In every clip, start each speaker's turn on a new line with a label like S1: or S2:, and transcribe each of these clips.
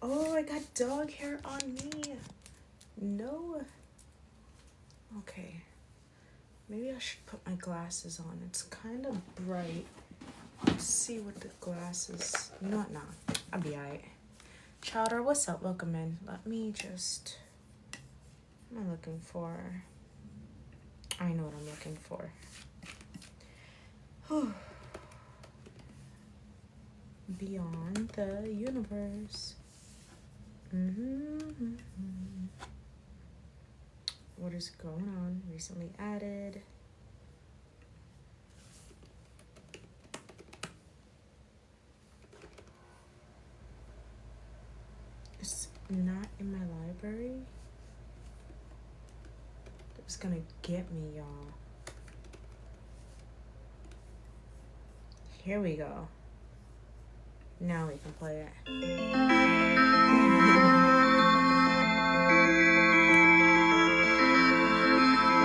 S1: Oh, I got dog hair on me. No. Okay. Maybe I should put my glasses on. It's kind of bright. Let's see what the glasses... You know what? Nah. I'll be alright. Chowder, what's up? Welcome in. Let me just... What am I looking for? I know what I'm looking for. Whew. Beyond the universe. What is going on? Recently added. It's not in my library. It's gonna get me, y'all. Here we go. Now we can play it.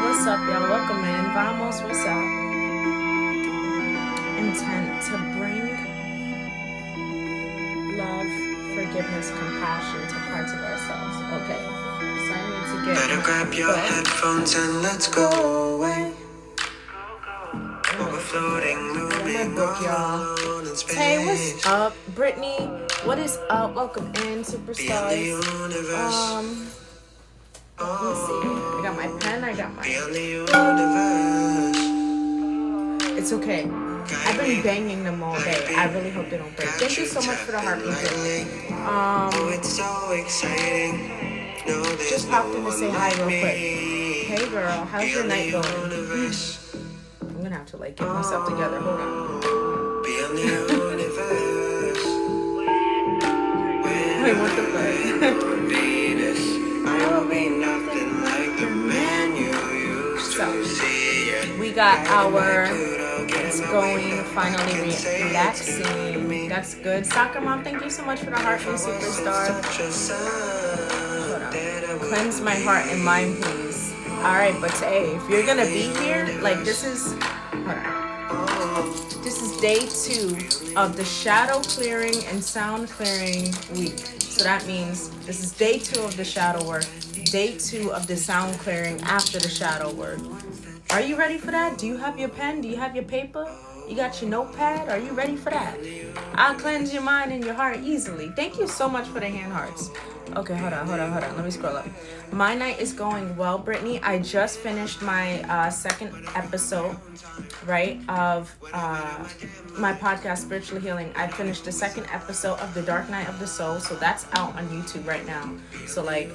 S1: What's up, y'all? Welcome in. Vamos, what's up? Intent to bring love, forgiveness, compassion to parts of ourselves. Okay. So I need to get... Better grab your headphones and let's go away. Overfloating, moving on in space. Hey, what's up? Brittany, what is up? Welcome in, superstars. Let me see. I got my pen, I got my... It's okay. I've been banging them all day. I really hope they don't break. Thank you so much for the heartbeat. It's so exciting. Just popped in to say hi real quick. Hey girl, how's your night going? I'm gonna have to like get myself together. Hold on. Wait, what the fuck? I'll be nothing like the man you used to see. We got our it's going finally relaxing. That's good. Soccer mom, thank you so much for the heartbeat, superstar. Hold on. Cleanse my heart and mind, please. Alright, but hey, if you're gonna be here, like this is hold on. This is day 2 of the shadow clearing and sound clearing week. So that means this is day 2 of the shadow work, day 2 of the sound clearing after the shadow work. Are you ready for that? Do you have your pen? Do you have your paper? You got your notepad? Are you ready for that? I'll cleanse your mind and your heart easily. Thank you so much for the hand hearts. Okay, hold on. Let me scroll up. My night is going well, Brittany. I just finished my second episode, right, of my podcast, Spiritual Healing. I finished the second episode of The Dark Night of the Soul, so that's out on YouTube right now. So, like,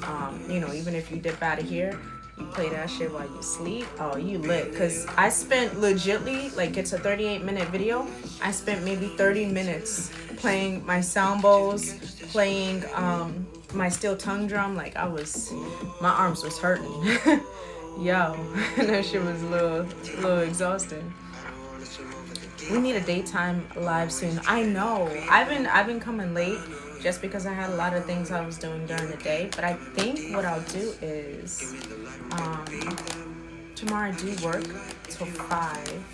S1: you know, even if you dip out of here, you play that shit while you sleep. Oh, you lit. Because I spent legitly, like, it's a 38-minute video. I spent maybe 30 minutes playing my sound bowls, playing my steel tongue drum. Like, my arms was hurting. Yo, that shit was a little exhausting. We need a daytime live soon. I know. I've been coming late just because I had a lot of things I was doing during the day. But I think what I'll do is tomorrow I do work till 5.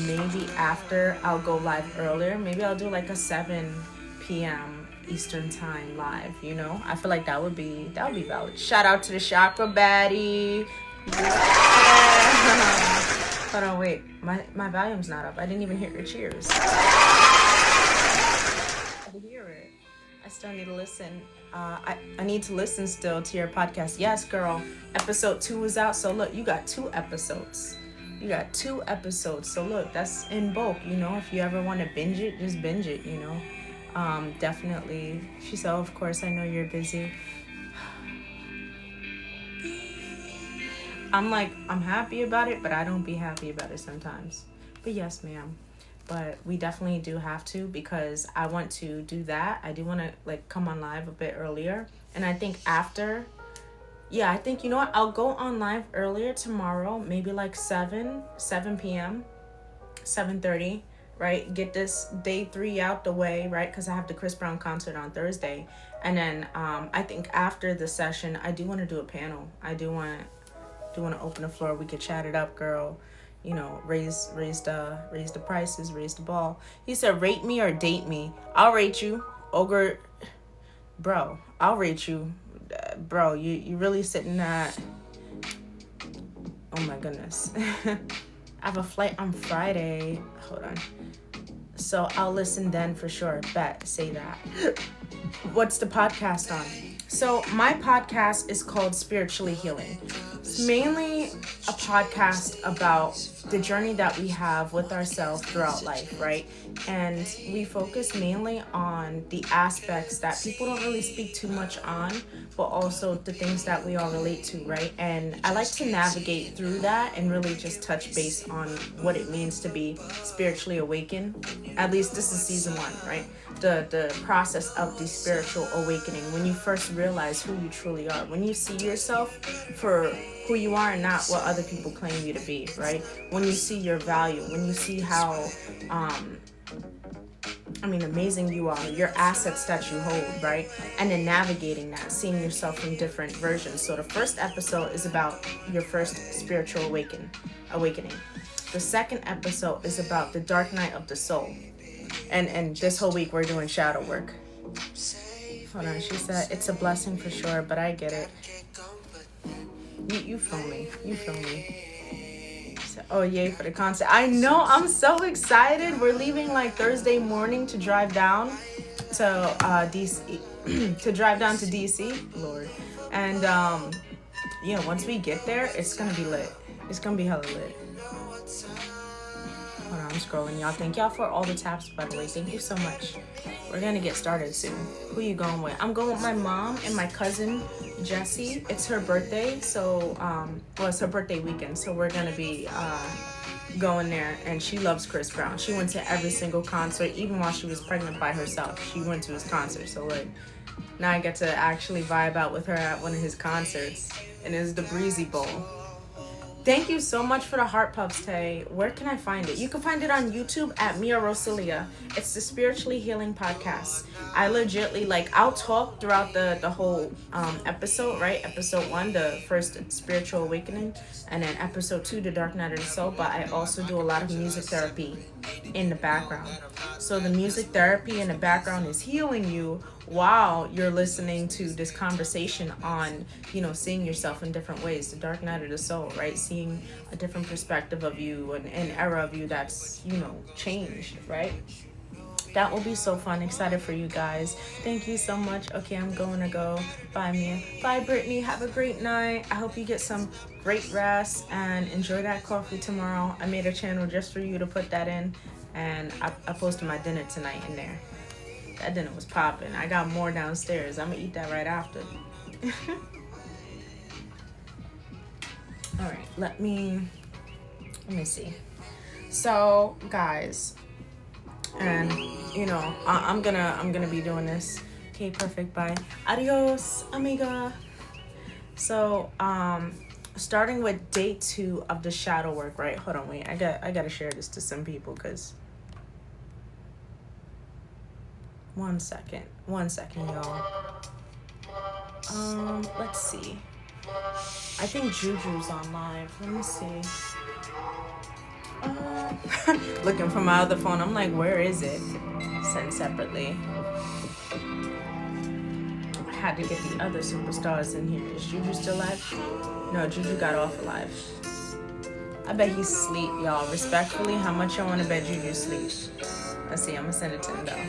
S1: Maybe after I'll go live earlier. Maybe I'll do like a 7 p.m. Eastern time live, you know? I feel like that would be valid. Shout out to the chakra baddie. Yeah. Hold on, wait. My volume's not up. I didn't even hear your cheers. I hear it. I still need to listen. I need to listen still to your podcast. Yes, girl. Episode 2 is out. So look, you got 2 episodes. So look, that's in bulk, you know? If you ever want to binge it, just binge it, you know? Definitely. She said, of course, I know you're busy. I'm happy about it, but I don't be happy about it sometimes. But yes, ma'am. But we definitely do have to, because I want to do that. I do want to like come on live a bit earlier. And I think after, I think, you know what? I'll go on live earlier tomorrow, maybe like 7 p.m., 7:30, right? Get this day 3 out the way, right? Because I have the Chris Brown concert on Thursday. And then I think after the session, I do want to do a panel. I do want to open the floor. We could chat it up, girl. You know, raise the prices, raise the ball. He said, rate me or date me. I'll rate you. Ogre bro, I'll rate you. Bro, you really sitting at... Oh my goodness. I have a flight on Friday. Hold on. So I'll listen then for sure. Bet. Say that. What's the podcast on? So my podcast is called Spiritually Healing. It's mainly a podcast about the journey that we have with ourselves throughout life, right? And we focus mainly on the aspects that people don't really speak too much on, but also the things that we all relate to, right? And I like to navigate through that and really just touch base on what it means to be spiritually awakened. At least this is season 1, right? The process of the spiritual awakening, when you first realize who you truly are, when you see yourself for who you are and not what other people claim you to be, right? When you see your value, when you see how amazing you are, your assets that you hold, right? And then navigating that, seeing yourself in different versions. So the first episode is about your first spiritual awakening. The second episode is about the dark night of the soul. And this whole week we're doing shadow work. Hold on, she said it's a blessing for sure, but I get it. You feel me. So, oh, yay for the concert. I know, I'm so excited. We're leaving like Thursday morning to drive down to DC. To drive down to DC, Lord. And once we get there, it's gonna be lit. It's gonna be hella lit. Hold on, I'm scrolling, y'all. Thank y'all for all the taps, by the way. Thank you so much. We're gonna get started soon. Who you going with? I'm going with my mom and my cousin Jessie. It's her birthday, so it's her birthday weekend, so we're gonna be going there. And she loves Chris Brown. She went to every single concert, even while she was pregnant by herself. She went to his concert, so like now I get to actually vibe out with her at one of his concerts, and it's the Breezy Bowl. Thank you so much for the heart puffs, Tay. Where can I find it? You can find it on YouTube at MiaRosecelia. It's the Spiritually Healing Podcast. I legitly, I'll talk throughout the whole episode, right? Episode 1, the first spiritual awakening, and then episode 2, the dark night of the soul. But I also do a lot of music therapy in the background. So the music therapy in the background is healing you while you're listening to this conversation on, seeing yourself in different ways, the dark night of the soul, right? Seeing a different perspective of you, an era of you that's, changed, right? That will be so fun. Excited for you guys. Thank you so much. Okay, I'm going to go. Bye, Mia. Bye, Brittany. Have a great night. I hope you get some great rest and enjoy that coffee tomorrow. I made a channel just for you to put that in, and I posted my dinner tonight in there. That dinner was popping. I got more downstairs. I'm gonna eat that right after. All right, let me see. So, guys, and I'm gonna be doing this. Okay, perfect. Bye. Adios, amiga. So, starting with day 2 of the shadow work. Right? Hold on, wait. I gotta share this to some people because. One second, y'all. Let's see. I think Juju's on live. Let me see. Looking for my other phone. I'm like, where is it? Sent separately. I had to get the other superstars in here. Is Juju still live? No, Juju got off live. I bet he's asleep, y'all. Respectfully, how much y'all want to bet Juju sleeps? Let's see, I'm gonna send it to him though.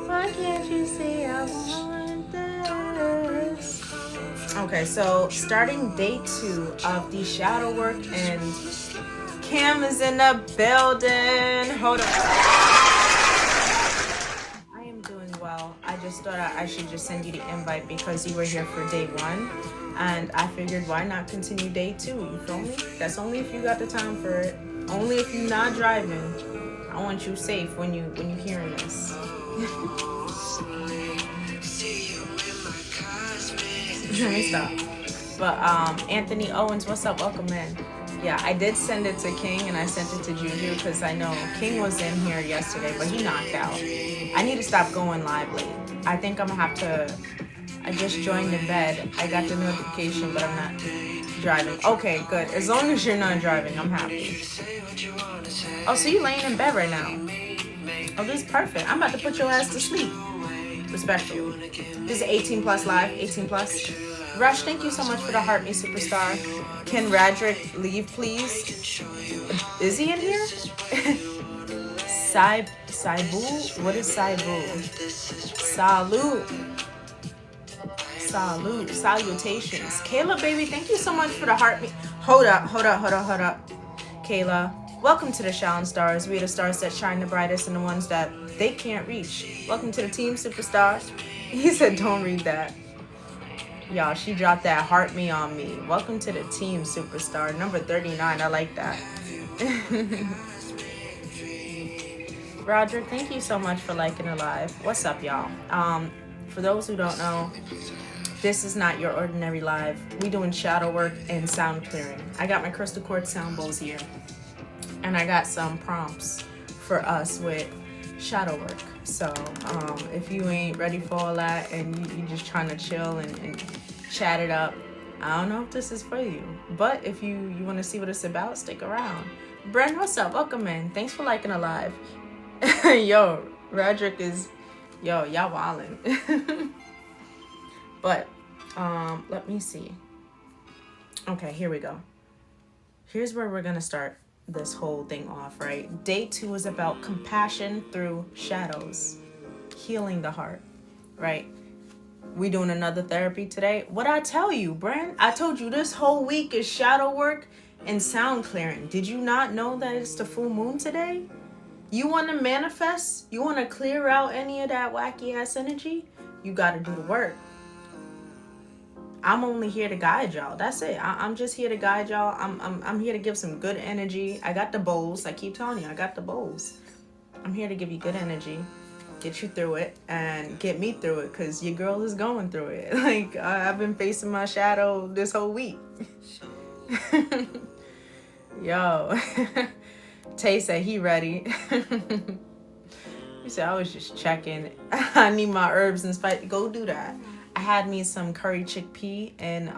S1: Why can't you see I want this? Okay, so starting day 2 of the shadow work, and Cam is in the building. Hold on. I am doing well. I just thought I should just send you the invite because you were here for day 1. And I figured why not continue day 2, you feel me? That's only if you got the time for it. Only if you're not driving. I want you safe when you hearing this. Let me stop. But Anthony Owens, what's up? Welcome in. Yeah, I did send it to King and I sent it to Juju because I know King was in here yesterday, but he knocked out. I need to stop going live late. I think I'm gonna have to. I just joined in bed. I got the notification, but I'm not driving. Okay, good. As long as you're not driving, I'm happy. Oh, so you laying in bed right now? Oh, this is perfect. I'm about to put your ass to sleep. Respectfully. This is 18 plus live, 18 plus. Rush, thank you so much for the Heart Me Superstar. Can Radrick leave, please? Is he in here? Saibu? What is Saibu? Salute. Salute. Salutations. Kayla, baby, thank you so much for the Heart Me. Hold up. Kayla, welcome to the Shine Stars. We are the stars that shine the brightest and the ones that they can't reach. Welcome to the team, Superstar. He said, don't read that. Y'all, she dropped that Heart Me on me. Welcome to the team, Superstar. Number 39. I like that. Roger, thank you so much for liking the live. What's up, y'all? For those who don't know, this is not your ordinary live. We doing shadow work and sound clearing. I got my crystal quartz sound bowls here, and I got some prompts for us with shadow work. So if you ain't ready for all that and you just trying to chill and chat it up, I don't know if this is for you. But if you want to see what it's about, stick around. Brent, what's up? Welcome in. Thanks for liking the live. Yo, Roderick is, y'all wildin'. But let me see. Okay, here we go. Here's where we're gonna start this whole thing off, right? Day 2 is about compassion through shadows, healing the heart, right? We doing another therapy today. What I tell you, Brand? I told you this whole week is shadow work and sound clearing. Did you not know that it's the full moon today? You want to manifest? You want to clear out any of that wacky ass energy? You got to do the work. I'm only here to guide y'all. That's it. I'm just here to guide y'all. I'm here to give some good energy. I got the bowls. I keep telling you, I got the bowls. I'm here to give you good energy, get you through it, and get me through it, because your girl is going through it. Like, I've been facing my shadow this whole week. Yo. Tay said he ready. He said, I was just checking. I need my herbs and spice. Go do that. I had me some curry chickpea and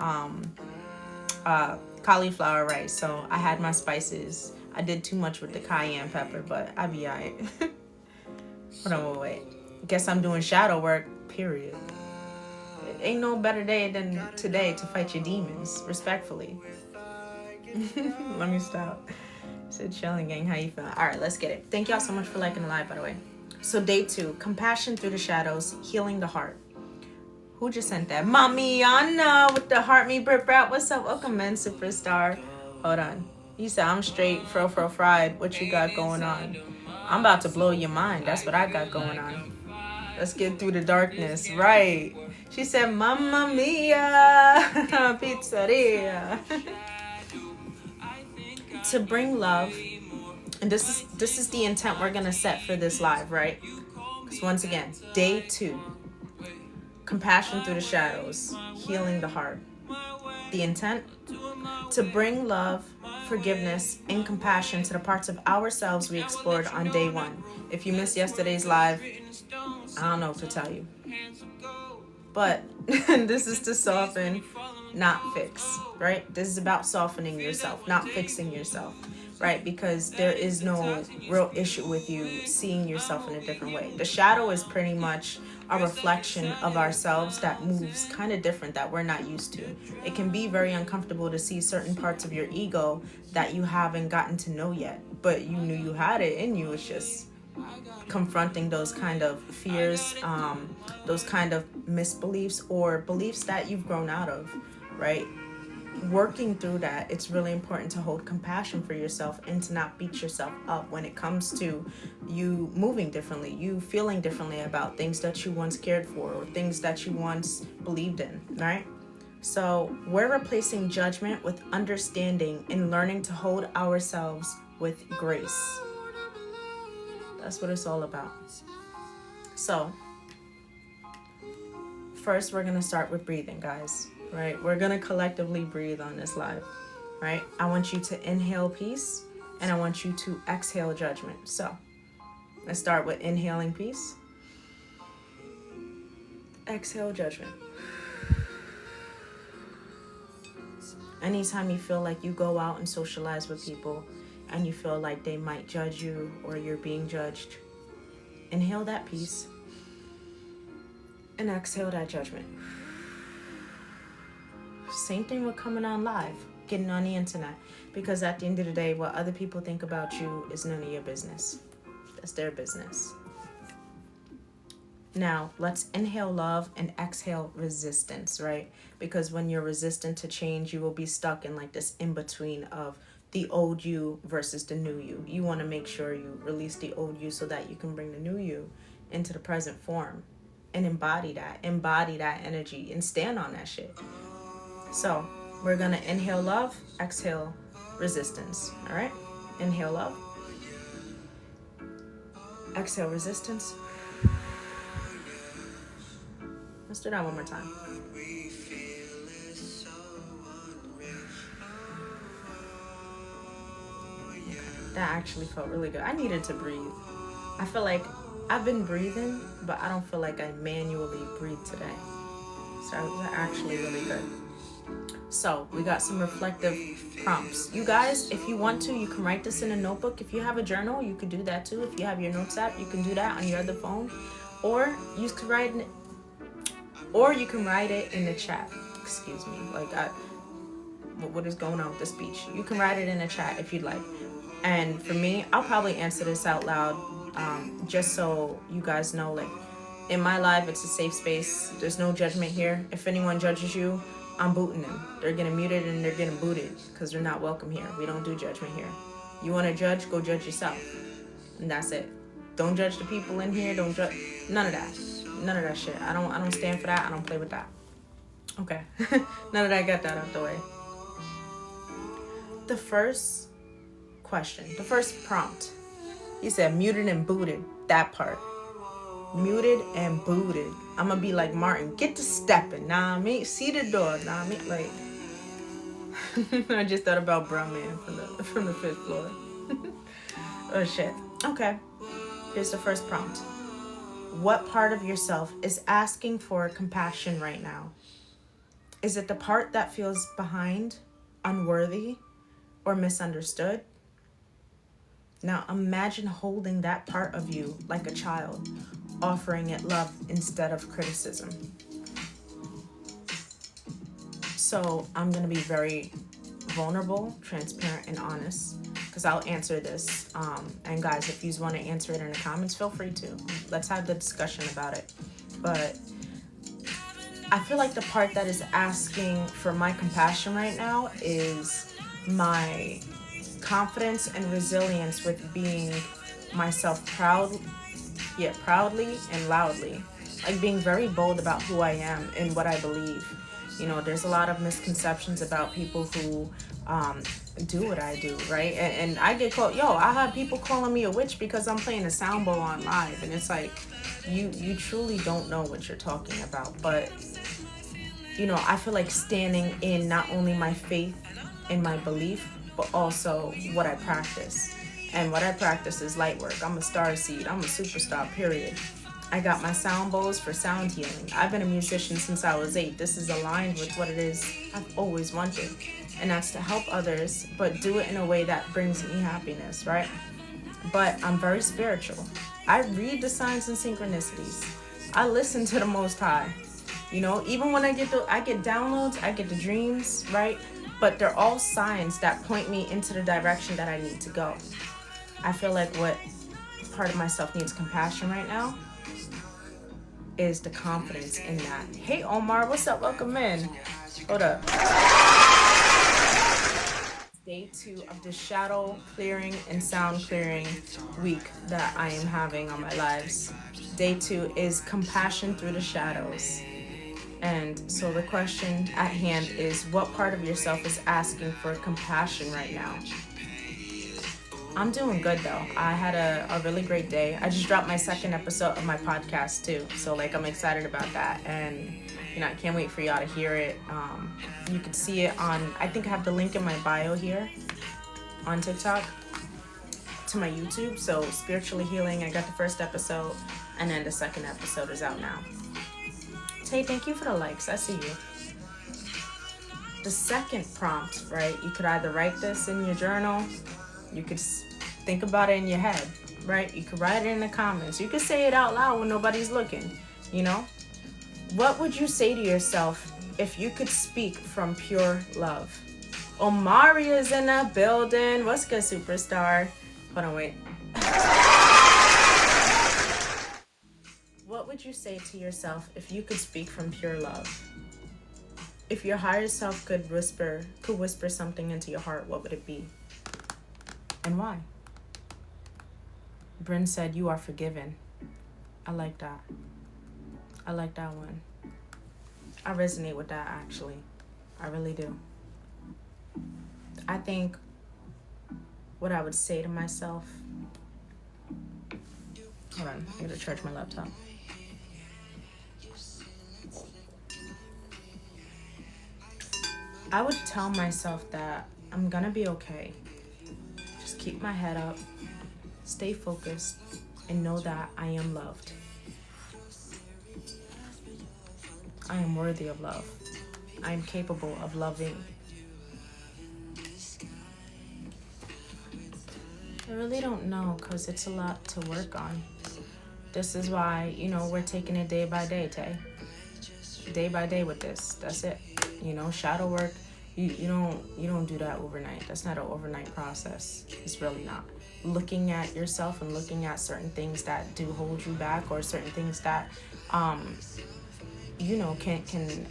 S1: cauliflower rice. So I had my spices. I did too much with the cayenne pepper, but I be alright. Hold on, wait. Guess I'm doing shadow work, period. Ain't no better day than today to fight your demons, respectfully. Let me stop. Said chilling gang, how you feeling? All right, let's get it. Thank y'all so much for liking the live, by the way. So day 2, compassion through the shadows, healing the heart. Who just sent that? Mommy Anna with the Heart Me Brit Brat. What's up? Welcome, man, Superstar. Hold on. You said I'm straight, fro fried. What you got going on? I'm about to blow your mind. That's what I got going on. Let's get through the darkness. Right. She said, Mamma Mia, pizzeria. To bring love, and this is the intent we're gonna set for this live, right? Because once again, day 2, compassion through the shadows, healing the heart. The intent, to bring love, forgiveness, and compassion to the parts of ourselves we explored on day 1. If you missed yesterday's live, I don't know what to tell you. But this is to soften, not fix, right? This is about softening yourself, not fixing yourself, right? Because there is no real issue with you seeing yourself in a different way. The shadow is pretty much a reflection of ourselves that moves kind of different, that we're not used to. It can be very uncomfortable to see certain parts of your ego that you haven't gotten to know yet, but you knew you had it in you. It's just confronting those kind of fears, those kind of misbeliefs or beliefs that you've grown out of, right? Working through that, it's really important to hold compassion for yourself and to not beat yourself up when it comes to you moving differently, you feeling differently about things that you once cared for or things that you once believed in, right? So we're replacing judgment with understanding and learning to hold ourselves with grace. That's what it's all about. So first, we're going to start with breathing, guys. Right? We're going to collectively breathe on this live, right? I want you to inhale peace and I want you to exhale judgment. So let's start with inhaling peace. Exhale judgment. Anytime you feel like you go out and socialize with people and you feel like they might judge you or you're being judged, inhale that peace. And exhale that judgment. Same thing with coming on live, getting on the internet. Because at the end of the day, what other people think about you is none of your business. That's their business. Now, let's inhale love and exhale resistance, right? Because when you're resistant to change, you will be stuck in like this in-between of the old you versus the new you. You want to make sure you release the old you so that you can bring the new you into the present form and embody that energy and stand on that shit. So we're going to inhale love, exhale resistance, all right? Inhale love, exhale resistance. Let's do that one more time. Okay. That actually felt really good. I needed to breathe. I feel like I've been breathing, but I don't feel like I manually breathe today. So it was actually really good. So we got some reflective prompts. You guys, if you want to, you can write this in a notebook. If you have a journal, you could do that too. If you have your notes app, you can do that on your other phone. Or you could write it, in the chat. Excuse me. Like, what is going on with the speech? You can write it in the chat if you'd like. And for me, I'll probably answer this out loud, just so you guys know, like, in my life, it's a safe space. There's no judgment here. If anyone judges you, I'm booting them. They're getting muted and they're getting booted because they're not welcome here. We don't do judgment here. You want to judge, go judge yourself. And that's it. Don't judge the people in here. Don't judge. None of that. None of that shit. I don't stand for that. I don't play with that. Okay. Now that I got that out the way. The first question, the first prompt. He said muted and booted. That part. Muted and booted. I'm gonna be like Martin. Get to stepping. Nah, me. See the door. Nah, me. Like. I just thought about Brown Man from the 5th floor. Oh shit. Okay. Here's the first prompt. What part of yourself is asking for compassion right now? Is it the part that feels behind, unworthy, or misunderstood? Now imagine holding that part of you like a child, offering it love instead of criticism. So I'm going to be very vulnerable, transparent, and honest, because I'll answer this. And guys, if you want to answer it in the comments, feel free to. Let's have the discussion about it. But I feel like the part that is asking for my compassion right now is my confidence and resilience with being myself proudly and loudly. Like being very bold about who I am and what I believe. You know, there's a lot of misconceptions about people who do what I do, right? And I get called, I have people calling me a witch because I'm playing a sound bowl on live. And it's like, you truly don't know what you're talking about. But, you know, I feel like standing in not only my faith and my belief, but also what I practice. And what I practice is light work. I'm a starseed. I'm a superstar, period. I got my sound bowls for sound healing. I've been a musician since I was 8. This is aligned with what it is I've always wanted. And that's to help others, but do it in a way that brings me happiness, right? But I'm very spiritual. I read the signs and synchronicities. I listen to the Most High. You know, even when I get downloads, I get the dreams, right? But they're all signs that point me into the direction that I need to go. I feel like what part of myself needs compassion right now is the confidence in that. Hey Omar, what's up? Welcome in. Hold up. Day 2 of the shadow clearing and sound clearing week that I am having on my lives. Day 2 is compassion through the shadows. And so the question at hand is, what part of yourself is asking for compassion right now? I'm doing good though. I had a really great day. I just dropped my 2nd episode of my podcast too. So like I'm excited about that. And you know, I can't wait for y'all to hear it. You can see it on, I think I have the link in my bio here on TikTok to my YouTube. So Spiritually Healing, I got the 1st episode and then the 2nd episode is out now. Tay, thank you for the likes. I see you. The 2nd prompt, right? You could either write this in your journal. You could think about it in your head, right? You could write it in the comments. You could say it out loud when nobody's looking, you know? What would you say to yourself if you could speak from pure love? Omari is in the building. What's good, superstar? Hold on, wait. What would you say to yourself if you could speak from pure love? If your higher self could whisper something into your heart, what would it be? And why? Bryn said, you are forgiven. I like that. I like that one. I resonate with that, actually. I really do. I think what I would say to myself... Hold on, I gotta charge my laptop. I would tell myself that I'm gonna be okay. Just keep my head up, stay focused, and know that I am loved. I am worthy of love. I am capable of loving. I really don't know, because it's a lot to work on. This is why, we're taking it day by day, Tay. Day by day with this. That's it. Shadow work, you don't do that overnight. That's not an overnight process. It's really not. Looking at yourself and looking at certain things that do hold you back, or certain things that can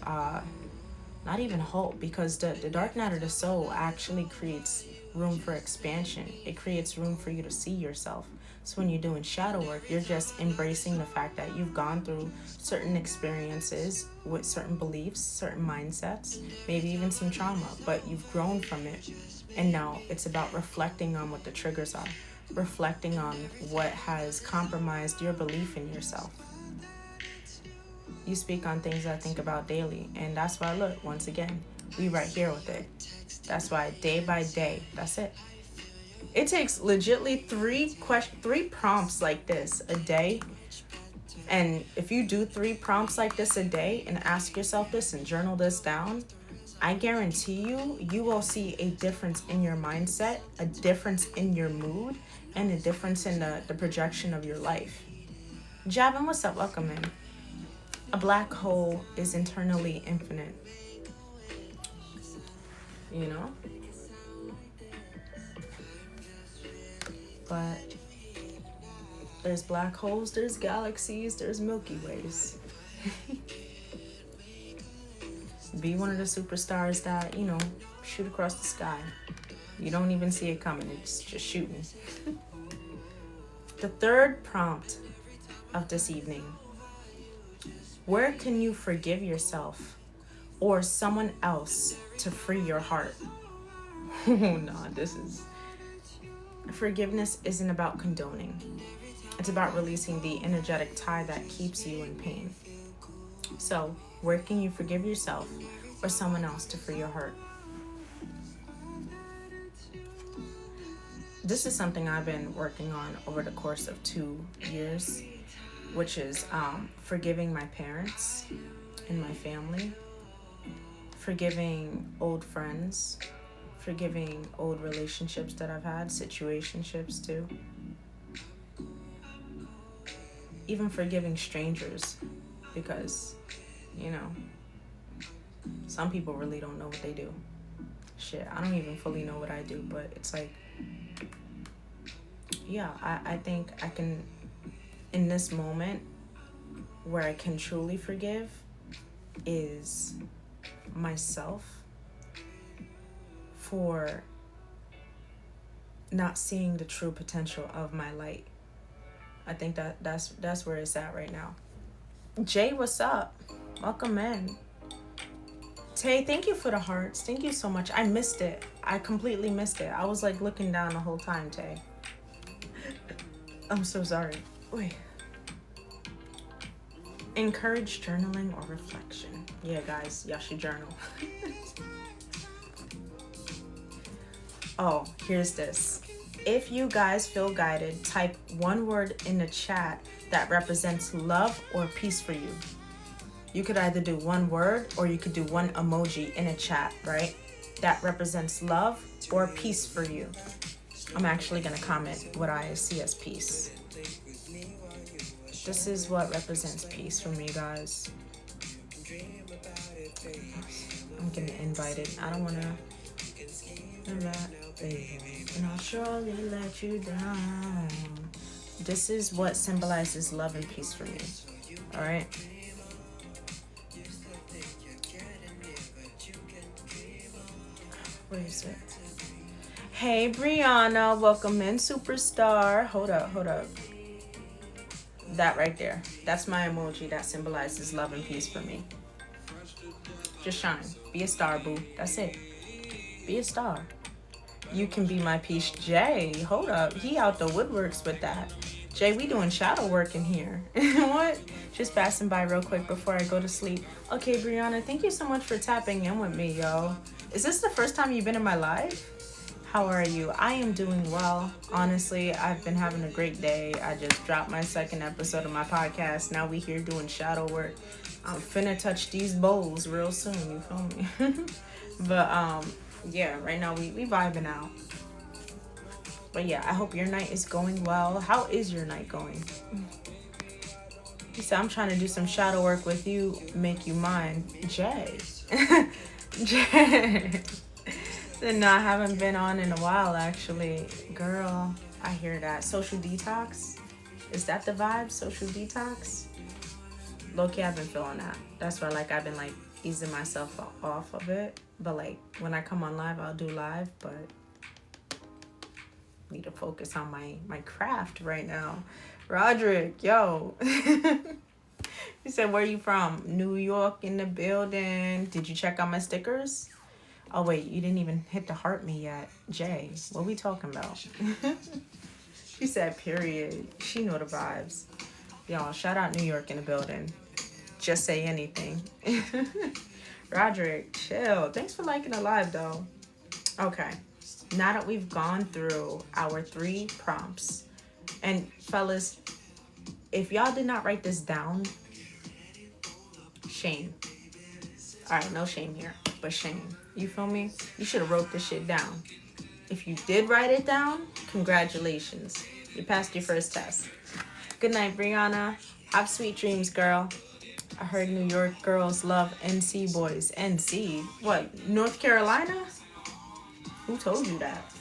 S1: not even hold, because the dark night of the soul actually creates room for expansion. It creates room for you to see yourself. So when you're doing shadow work, you're just embracing the fact that you've gone through certain experiences with certain beliefs, certain mindsets, maybe even some trauma, but you've grown from it. And now it's about reflecting on what the triggers are, reflecting on what has compromised your belief in yourself. You speak on things I think about daily, and that's why, look, once again, we right here with it. That's why day by day, that's it. It takes legitly three prompts like this a day. And if you do 3 prompts like this a day and ask yourself this and journal this down, I guarantee you will see a difference in your mindset, a difference in your mood, and a difference in the projection of your life. Javin, what's up? Welcome in. A black hole is internally infinite. But there's black holes, there's galaxies, there's Milky Ways. Be one of the superstars that, shoot across the sky. You don't even see it coming, it's just shooting. The third prompt of this evening. Where can you forgive yourself or someone else to free your heart? Oh, nah, Forgiveness isn't about condoning. It's about releasing the energetic tie that keeps you in pain. So, where can you forgive yourself or someone else to free your heart? This is something I've been working on over the course of 2 years, which is forgiving my parents and my family, forgiving old friends, forgiving old relationships that I've had, situationships too. Even forgiving strangers, because, some people really don't know what they do. Shit, I don't even fully know what I do, but it's like, yeah, I think I can, in this moment, where I can truly forgive is myself for not seeing the true potential of my light. I think that's where it's at right now. Jay, what's up? Welcome in. Tay, thank you for the hearts. Thank you so much. I missed it. I completely missed it. I was like looking down the whole time, Tay. I'm so sorry. Wait. Encourage journaling or reflection. Yeah, guys, y'all should journal. Oh, here's this. If you guys feel guided, type one word in the chat that represents love or peace for you. You could either do one word or you could do one emoji in a chat, right? That represents love or peace for you. I'm actually going to comment what I see as peace. This is what represents peace for me, guys. I'm getting invited. I don't want to. And I'll surely let you down. This is what symbolizes love and peace for me. All right. Where is it? Hey, Brianna. Welcome in, superstar. Hold up. That right there. That's my emoji that symbolizes love and peace for me. Just shine. Be a star, boo. That's it. Be a star. You can be my peace. Jay, hold up. He out the woodworks with that. Jay, we doing shadow work in here. What? Just passing by real quick before I go to sleep. Okay, Brianna, thank you so much for tapping in with me, yo. Is this the first time you've been in my live? How are you? I am doing well. Honestly, I've been having a great day. I just dropped my second episode of my podcast. Now we here doing shadow work. I'm finna touch these bowls real soon, you feel me? But yeah, right now we vibing out. But yeah, I hope your night is going well. How is your night going? He said, I'm trying to do some shadow work with you, make you mine. Jay. Jay. No, I haven't been on in a while, actually. Girl, I hear that. Social detox? Is that the vibe? Social detox? Low-key, I've been feeling that. That's why, like, I've been, like, easing myself off of it. But, like, when I come on live, I'll do live. But need to focus on my craft right now. Roderick, yo. He said, where are you from? New York in the building. Did you check out my stickers? Oh, wait, you didn't even hit the heart me yet. Jay, what we talking about? She said, period. She know the vibes. Y'all, shout out New York in the building. Just say anything. Roderick, chill. Thanks for liking the live, though. Okay. Now that we've gone through our 3 prompts, and fellas, if y'all did not write this down, shame. All right, no shame here, but shame. You feel me? You should have wrote this shit down. If you did write it down, congratulations. You passed your first test. Good night, Brianna. Have sweet dreams, girl. I heard New York girls love NC boys. NC? What, North Carolina? Who told you that?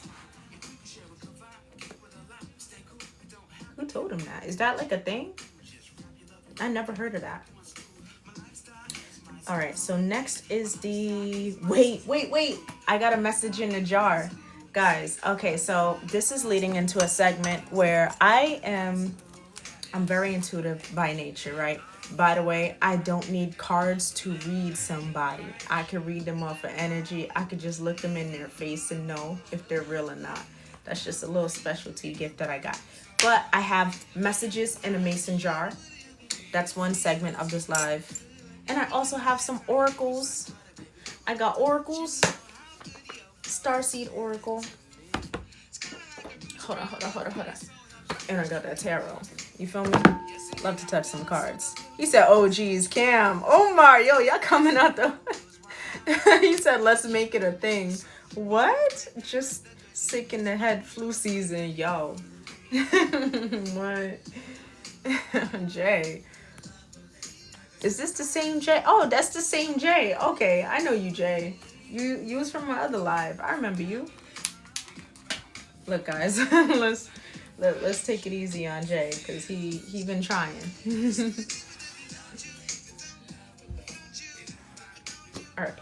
S1: Who told him that? Is that like a thing? I never heard of that. All right, so next is the... Wait. I got a message in a jar. Guys, okay, so this is leading into a segment where I'm very intuitive by nature, right? By the way, I don't need cards to read somebody. I can read them off of energy. I could just look them in their face and know if they're real or not. That's just a little specialty gift that I got. But I have messages in a mason jar. That's one segment of this live. And I also have some oracles. I got oracles. Starseed oracle. Hold on. And I got that tarot. You feel me? Love to touch some cards. He said, oh, geez, Cam. Omar, yo, y'all coming out the... He said, let's make it a thing. What? Just sick in the head, flu season, yo. What? Jay. Is this the same Jay? Oh, that's the same Jay. Okay, I know you, Jay. You was from my other live. I remember you. Look, guys, let's take it easy on Jay because he been trying. All right.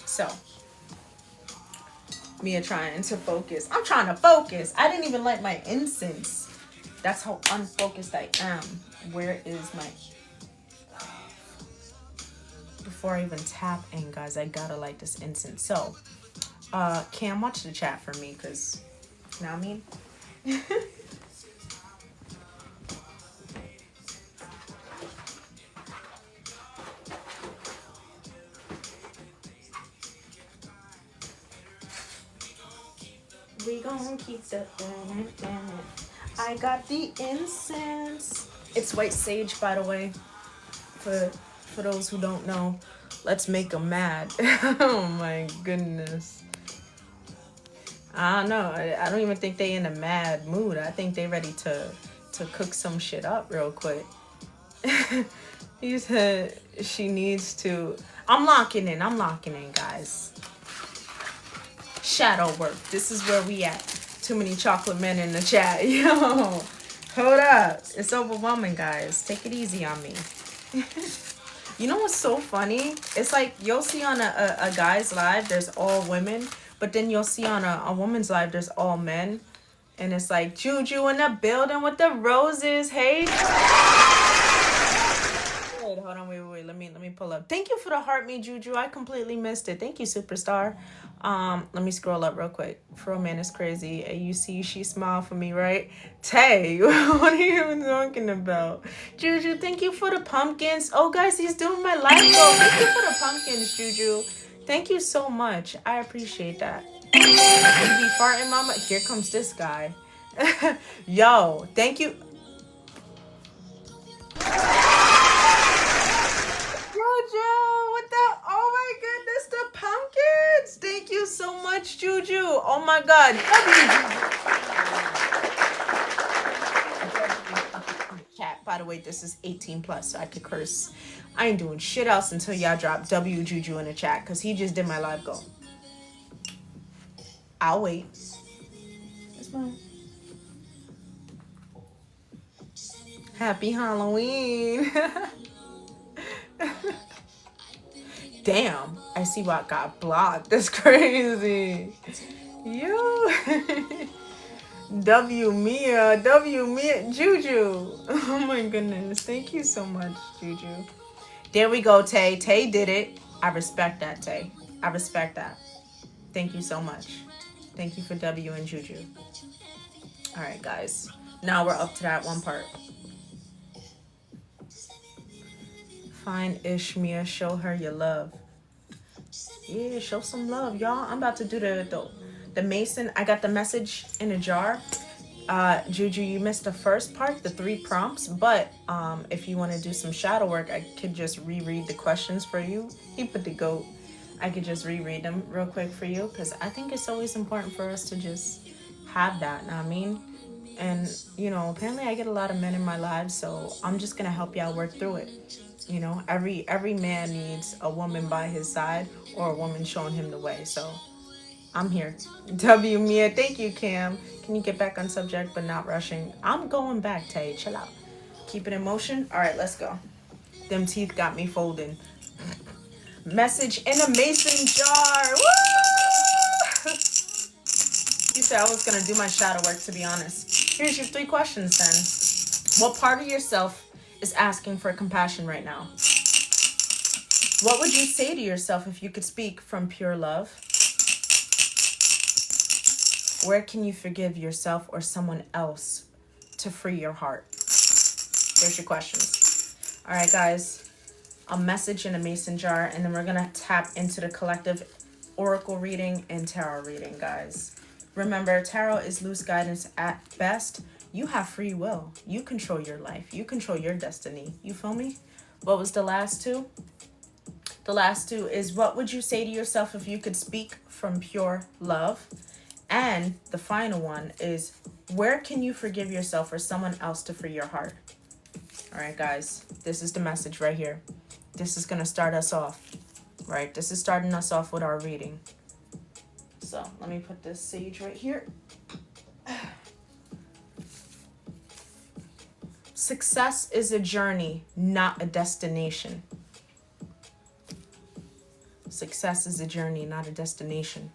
S1: So, Mia trying to focus. I'm trying to focus. I didn't even light my incense. That's how unfocused I am. Where is my... Before I even tap in, guys, I gotta light this incense. So, Cam, watch the chat for me, because, you know what I mean? We gonna keep the... I got the incense. It's white sage, by the way, for those who don't know. Let's make them mad. Oh my goodness. I don't know. I don't even think they in a mad mood. I think they ready to cook some shit up real quick. He said she needs to. I'm locking in, guys. Shadow work. This is where we at. Too many chocolate men in the chat. Yo, hold up. It's overwhelming, guys. Take it easy on me. You know what's so funny? It's like you'll see on a guy's live, there's all women. But then you'll see on a woman's live, there's all men. And it's like, Juju in the building with the roses. Hey. Wait, hold on, wait. Let me pull up. Thank you for the heart me, Juju. I completely missed it. Thank you, superstar. Let me scroll up real quick. Fro man is crazy. You see, she smiled for me, right? Tay, what are you even talking about? Juju, thank you for the pumpkins. Oh, guys, he's doing my live goal. Thank you for the pumpkins, Juju. Thank you so much. I appreciate that. You be farting, mama. Here comes this guy. Yo, thank you. Juju, what the? Oh my goodness, the pumpkins. Thank you so much, Juju. Oh my God. Chat, by the way, this is 18 plus, so I could curse. I ain't doing shit else until y'all drop W Juju in the chat, because he just did my live goal. I'll wait. That's fine. Happy Halloween. Damn, I see what got blocked. That's crazy. Yo. W Mia, Juju. Oh my goodness. Thank you so much, Juju. There we go, Tay. Tay did it. I respect that, Tay. I respect that. Thank you so much. Thank you for W and Juju. All right, guys. Now we're up to that one part. Find Ishmia, show her your love. Yeah, show some love, y'all. I'm about to do the Mason. I got the message in a jar. Juju, you missed the first part, the 3 prompts, but if you want to do some shadow work, I could just reread the questions for you. He put the goat. I could just reread them real quick for you, because I think it's always important for us to just have that, know what I mean? And, you know, apparently I get a lot of men in my lives, so I'm just going to help y'all work through it. You know, every man needs a woman by his side or a woman showing him the way, so I'm here. W Mia, thank you, Cam. Can you get back on subject but not rushing? I'm going back, Tay. Chill out. Keep it in motion. All right, let's go. Them teeth got me folding. Message in a mason jar. Woo! You said I was going to do my shadow work, to be honest. Here's your 3 questions then. What part of yourself is asking for compassion right now? What would you say to yourself if you could speak from pure love? Where can you forgive yourself or someone else to free your heart? There's your questions. All right, guys. A message in a mason jar, and then we're going to tap into the collective oracle reading and tarot reading, guys. Remember, tarot is loose guidance at best. You have free will. You control your life. You control your destiny. You feel me? What was the last 2? The last 2 is, what would you say to yourself if you could speak from pure love? And the final one is, where can you forgive yourself or someone else to free your heart? All right, guys, this is the message right here. This is going to start us off, right? This is starting us off with our reading. So let me put this sage right here. Success is a journey, not a destination. Success is a journey, not a destination.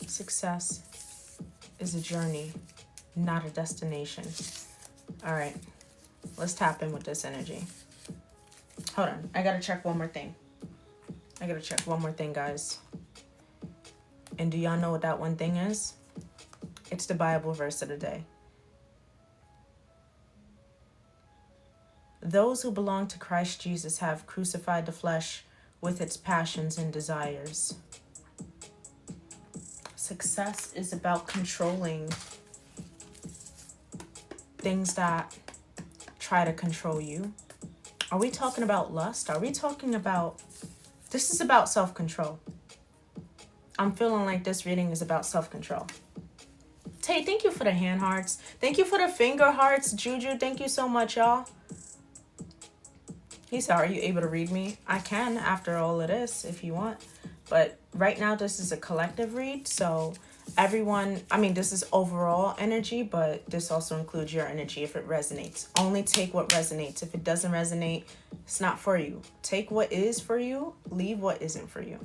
S1: Success is a journey, not a destination. All right, let's tap in with this energy. Hold on, I gotta check one more thing. Guys. And do y'all know what that one thing is? It's the Bible verse of the day. Those who belong to Christ Jesus have crucified the flesh with its passions and desires. Success is about controlling things that try to control you. Are we talking about lust? Are we talking about... This is about self-control. I'm feeling like this reading is about self-control. Tay, thank you for the hand hearts. Thank you for the finger hearts. Juju, thank you so much, y'all. He said, are you able to read me? I can after all of this if you want. But right now, this is a collective read. So everyone, I mean, this is overall energy, but this also includes your energy if it resonates. Only take what resonates. If it doesn't resonate, it's not for you. Take what is for you, leave what isn't for you.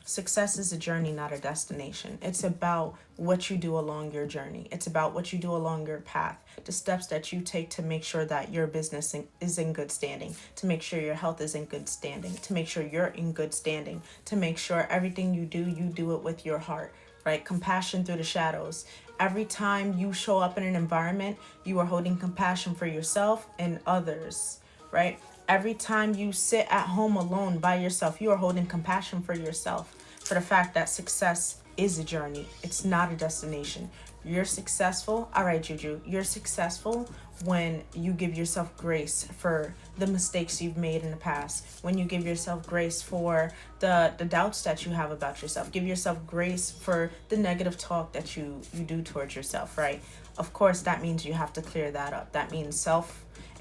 S1: Success is a journey, not a destination. It's about what you do along your journey. It's about what you do along your path. The steps that you take to make sure that your business is in good standing, to make sure your health is in good standing, to make sure you're in good standing, to make sure everything you do it with your heart, right? Compassion through the shadows. Every time you show up in an environment, you are holding compassion for yourself and others, right? Every time you sit at home alone by yourself, you are holding compassion for yourself, for the fact that success is a journey. It's not a destination. You're successful. All right, Juju, you're successful when you give yourself grace for the mistakes you've made in the past, when you give yourself grace for the doubts that you have about yourself, give yourself grace for the negative talk that you do towards yourself, right? Of course, that means you have to clear that up. That means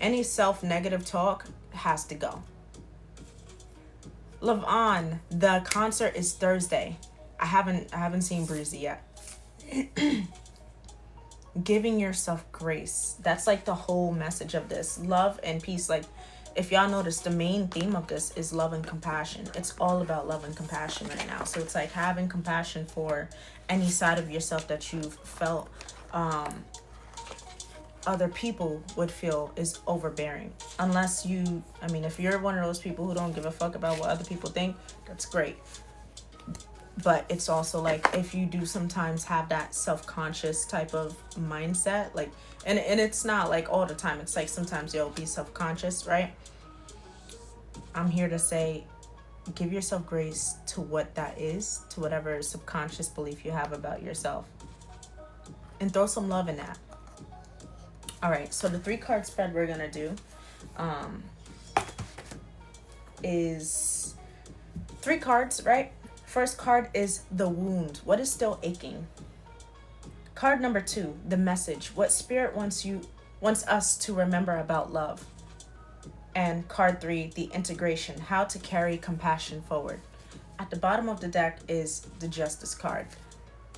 S1: any self-negative talk has to go. Lavon, the concert is Thursday. I haven't seen Breezy yet. Giving yourself grace. That's like the whole message of this. Love and peace. Like, if y'all notice, the main theme of this is love and compassion. It's all about love and compassion right now. So it's like having compassion for any side of yourself that you've felt other people would feel is overbearing. Unless if you're one of those people who don't give a fuck about what other people think, that's great. But it's also like, if you do sometimes have that self-conscious type of mindset, like, and it's not like all the time, it's like sometimes you'll be self-conscious, right? I'm here to say, give yourself grace to what that is, to whatever subconscious belief you have about yourself, and throw some love in that. All right, so the 3-card spread we're gonna do is 3 cards, right? First card is the wound. What is still aching? Card number 2, the message. What spirit wants us to remember about love? And card 3, the integration. How to carry compassion forward. At the bottom of the deck is the Justice card.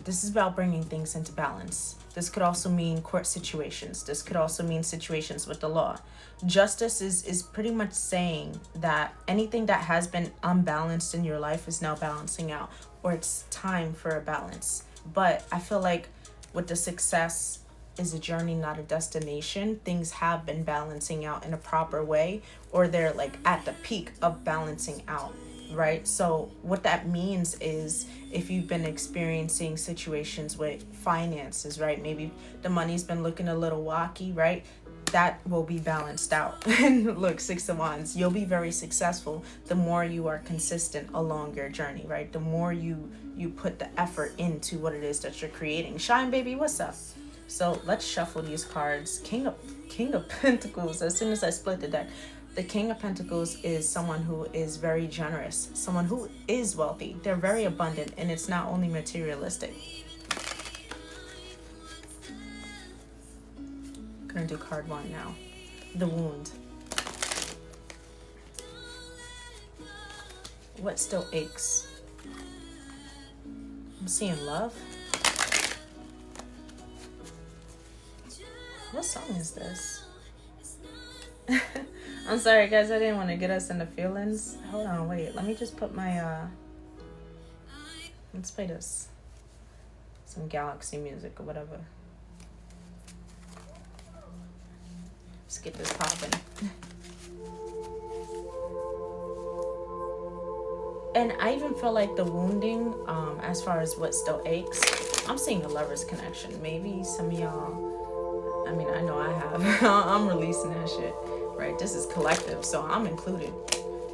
S1: This is about bringing things into balance. This could also mean court situations. This could also mean situations with the law. Justice is pretty much saying that anything that has been unbalanced in your life is now balancing out, or it's time for a balance. But I feel like with the success is a journey, not a destination, things have been balancing out in a proper way, or they're like at the peak of balancing out. Right? So what that means is, if you've been experiencing situations with finances, right? Maybe the money's been looking a little wacky, right? That will be balanced out. And look, 6 of Wands, you'll be very successful the more you are consistent along your journey, right? The more you put the effort into what it is that you're creating. Shine, baby, what's up? So let's shuffle these cards. King of Pentacles, as soon as I split the deck. The King of Pentacles is someone who is very generous, someone who is wealthy. They're very abundant, and it's not only materialistic. I'm gonna do card 1 now. The wound. What still aches? I'm seeing love. What song is this? I'm sorry, guys. I didn't want to get us into feelings. Hold on, wait. Let me just put my, let's play this. Some galaxy music or whatever. Let's get this popping. And I even feel like the wounding, as far as what still aches, I'm seeing a lover's connection. Maybe some of y'all, I mean, I know I have. I'm releasing that shit. Right, this is collective, so I'm included.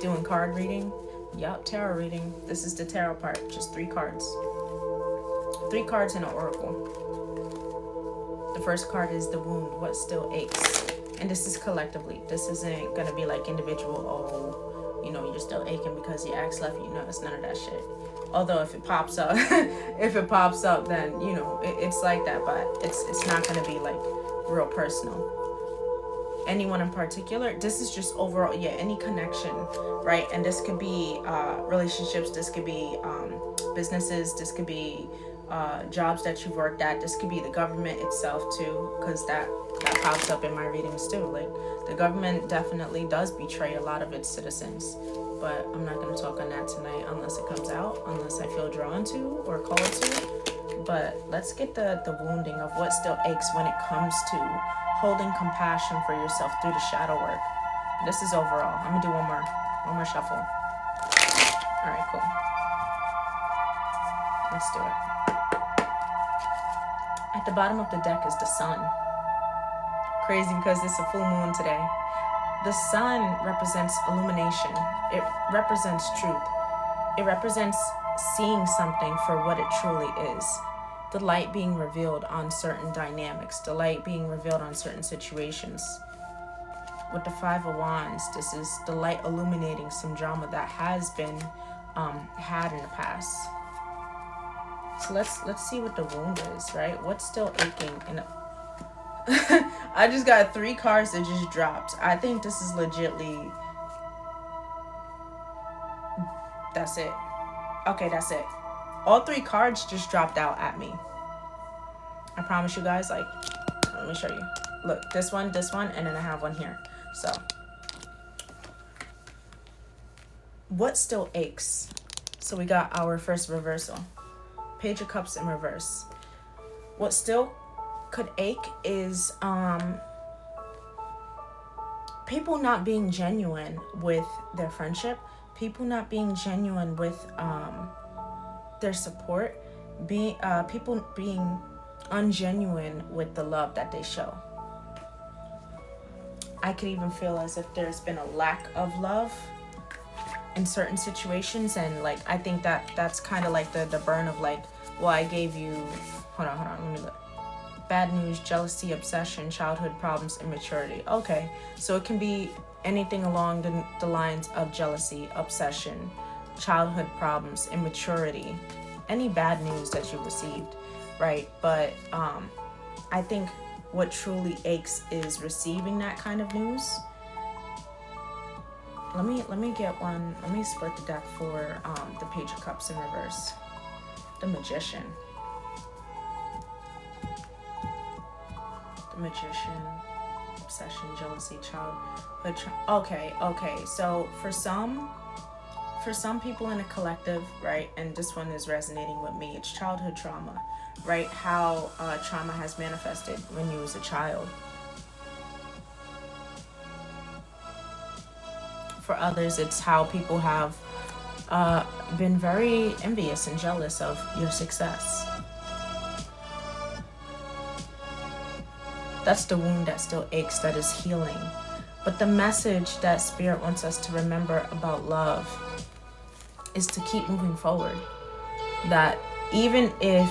S1: Doing card reading, yup, tarot reading. This is the tarot part, just 3 cards. 3 cards in an oracle. The first card is the wound, what still aches. And this is collectively. This isn't gonna be like individual, you're still aching because your ex left you. No, it's none of that shit. Although if it pops up, then, you know, it's like that, but it's not going to be like real personal. Anyone in particular? This is just overall, yeah, any connection, right? And this could be relationships, this could be businesses, this could be jobs that you've worked at, this could be the government itself too, because that pops up in my readings too. Like, the government definitely does betray a lot of its citizens, but I'm not going to talk on that tonight unless it comes out, unless I feel drawn to or called to. But let's get the wounding of what still aches when it comes to holding compassion for yourself through the shadow work. This is overall. I'm gonna do one more shuffle. All right, cool. Let's do it. At the bottom of the deck is the sun. Crazy because it's a full moon today. The sun represents illumination. It represents truth. It represents seeing something for what it truly is. The light being revealed on certain dynamics, the light being revealed on certain situations. With the Five of Wands, this is the light illuminating some drama that has been had in the past. So let's see what the wound is, right? What's still aching? I just got 3 cards that just dropped. I think this is legitly. That's it. Okay, that's it. All 3 cards just dropped out at me. I promise you guys, like, let me show you. Look, this one, and then I have one here. So, what still aches? So we got our first reversal. Page of Cups in reverse. What still could ache is people not being genuine with their friendship. People not being genuine with their support, people being ungenuine with the love that they show. I could even feel as if there's been a lack of love in certain situations, and like I think that's kind of like the burn of like, well, I gave you, hold on, let me look. Bad news, jealousy, obsession, childhood problems, immaturity. Okay, so it can be anything along the lines of jealousy, obsession, childhood problems, immaturity, any bad news that you received, right? But I think what truly aches is receiving that kind of news. Let me get one. Let me split the deck for the Page of Cups in reverse. The Magician. The Magician, obsession, jealousy, childhood. Okay. So for some people in a collective, right, and this one is resonating with me, it's childhood trauma, right? How trauma has manifested when you was a child. For others, it's how people have been very envious and jealous of your success. That's the wound that still aches, that is healing. But the message that Spirit wants us to remember about love is to keep moving forward. That even if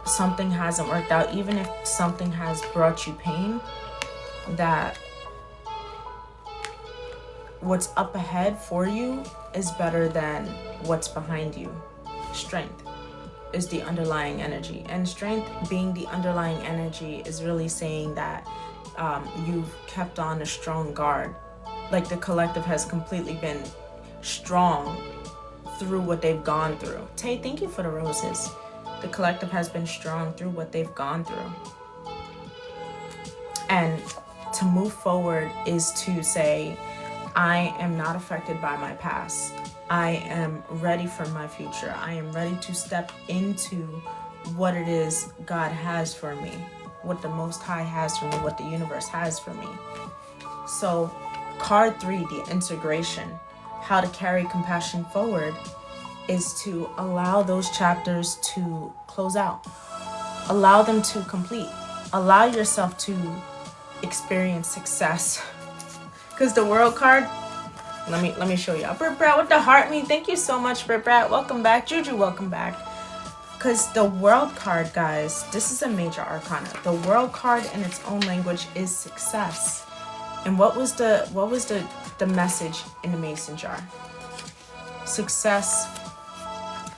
S1: something hasn't worked out, even if something has brought you pain, that what's up ahead for you is better than what's behind you. Strength is the underlying energy, and strength being the underlying energy is really saying that you've kept on a strong guard. Like the collective has completely been strong through what they've gone through. Tay, thank you for the roses. The collective has been strong through what they've gone through. And to move forward is to say, I am not affected by my past. I am ready for my future. I am ready to step into what it is God has for me, what the Most High has for me, what the universe has for me. So card 3, the integration, how to carry compassion forward, is to allow those chapters to close out. Allow them to complete. Allow yourself to experience success. Because the World card, let me show you. Brit Brat with the heart me. Thank you so much, Brit Brat. Welcome back. Juju, welcome back. Because the World card, guys, this is a major arcana. The World card in its own language is success. And what was the message in the mason jar? Success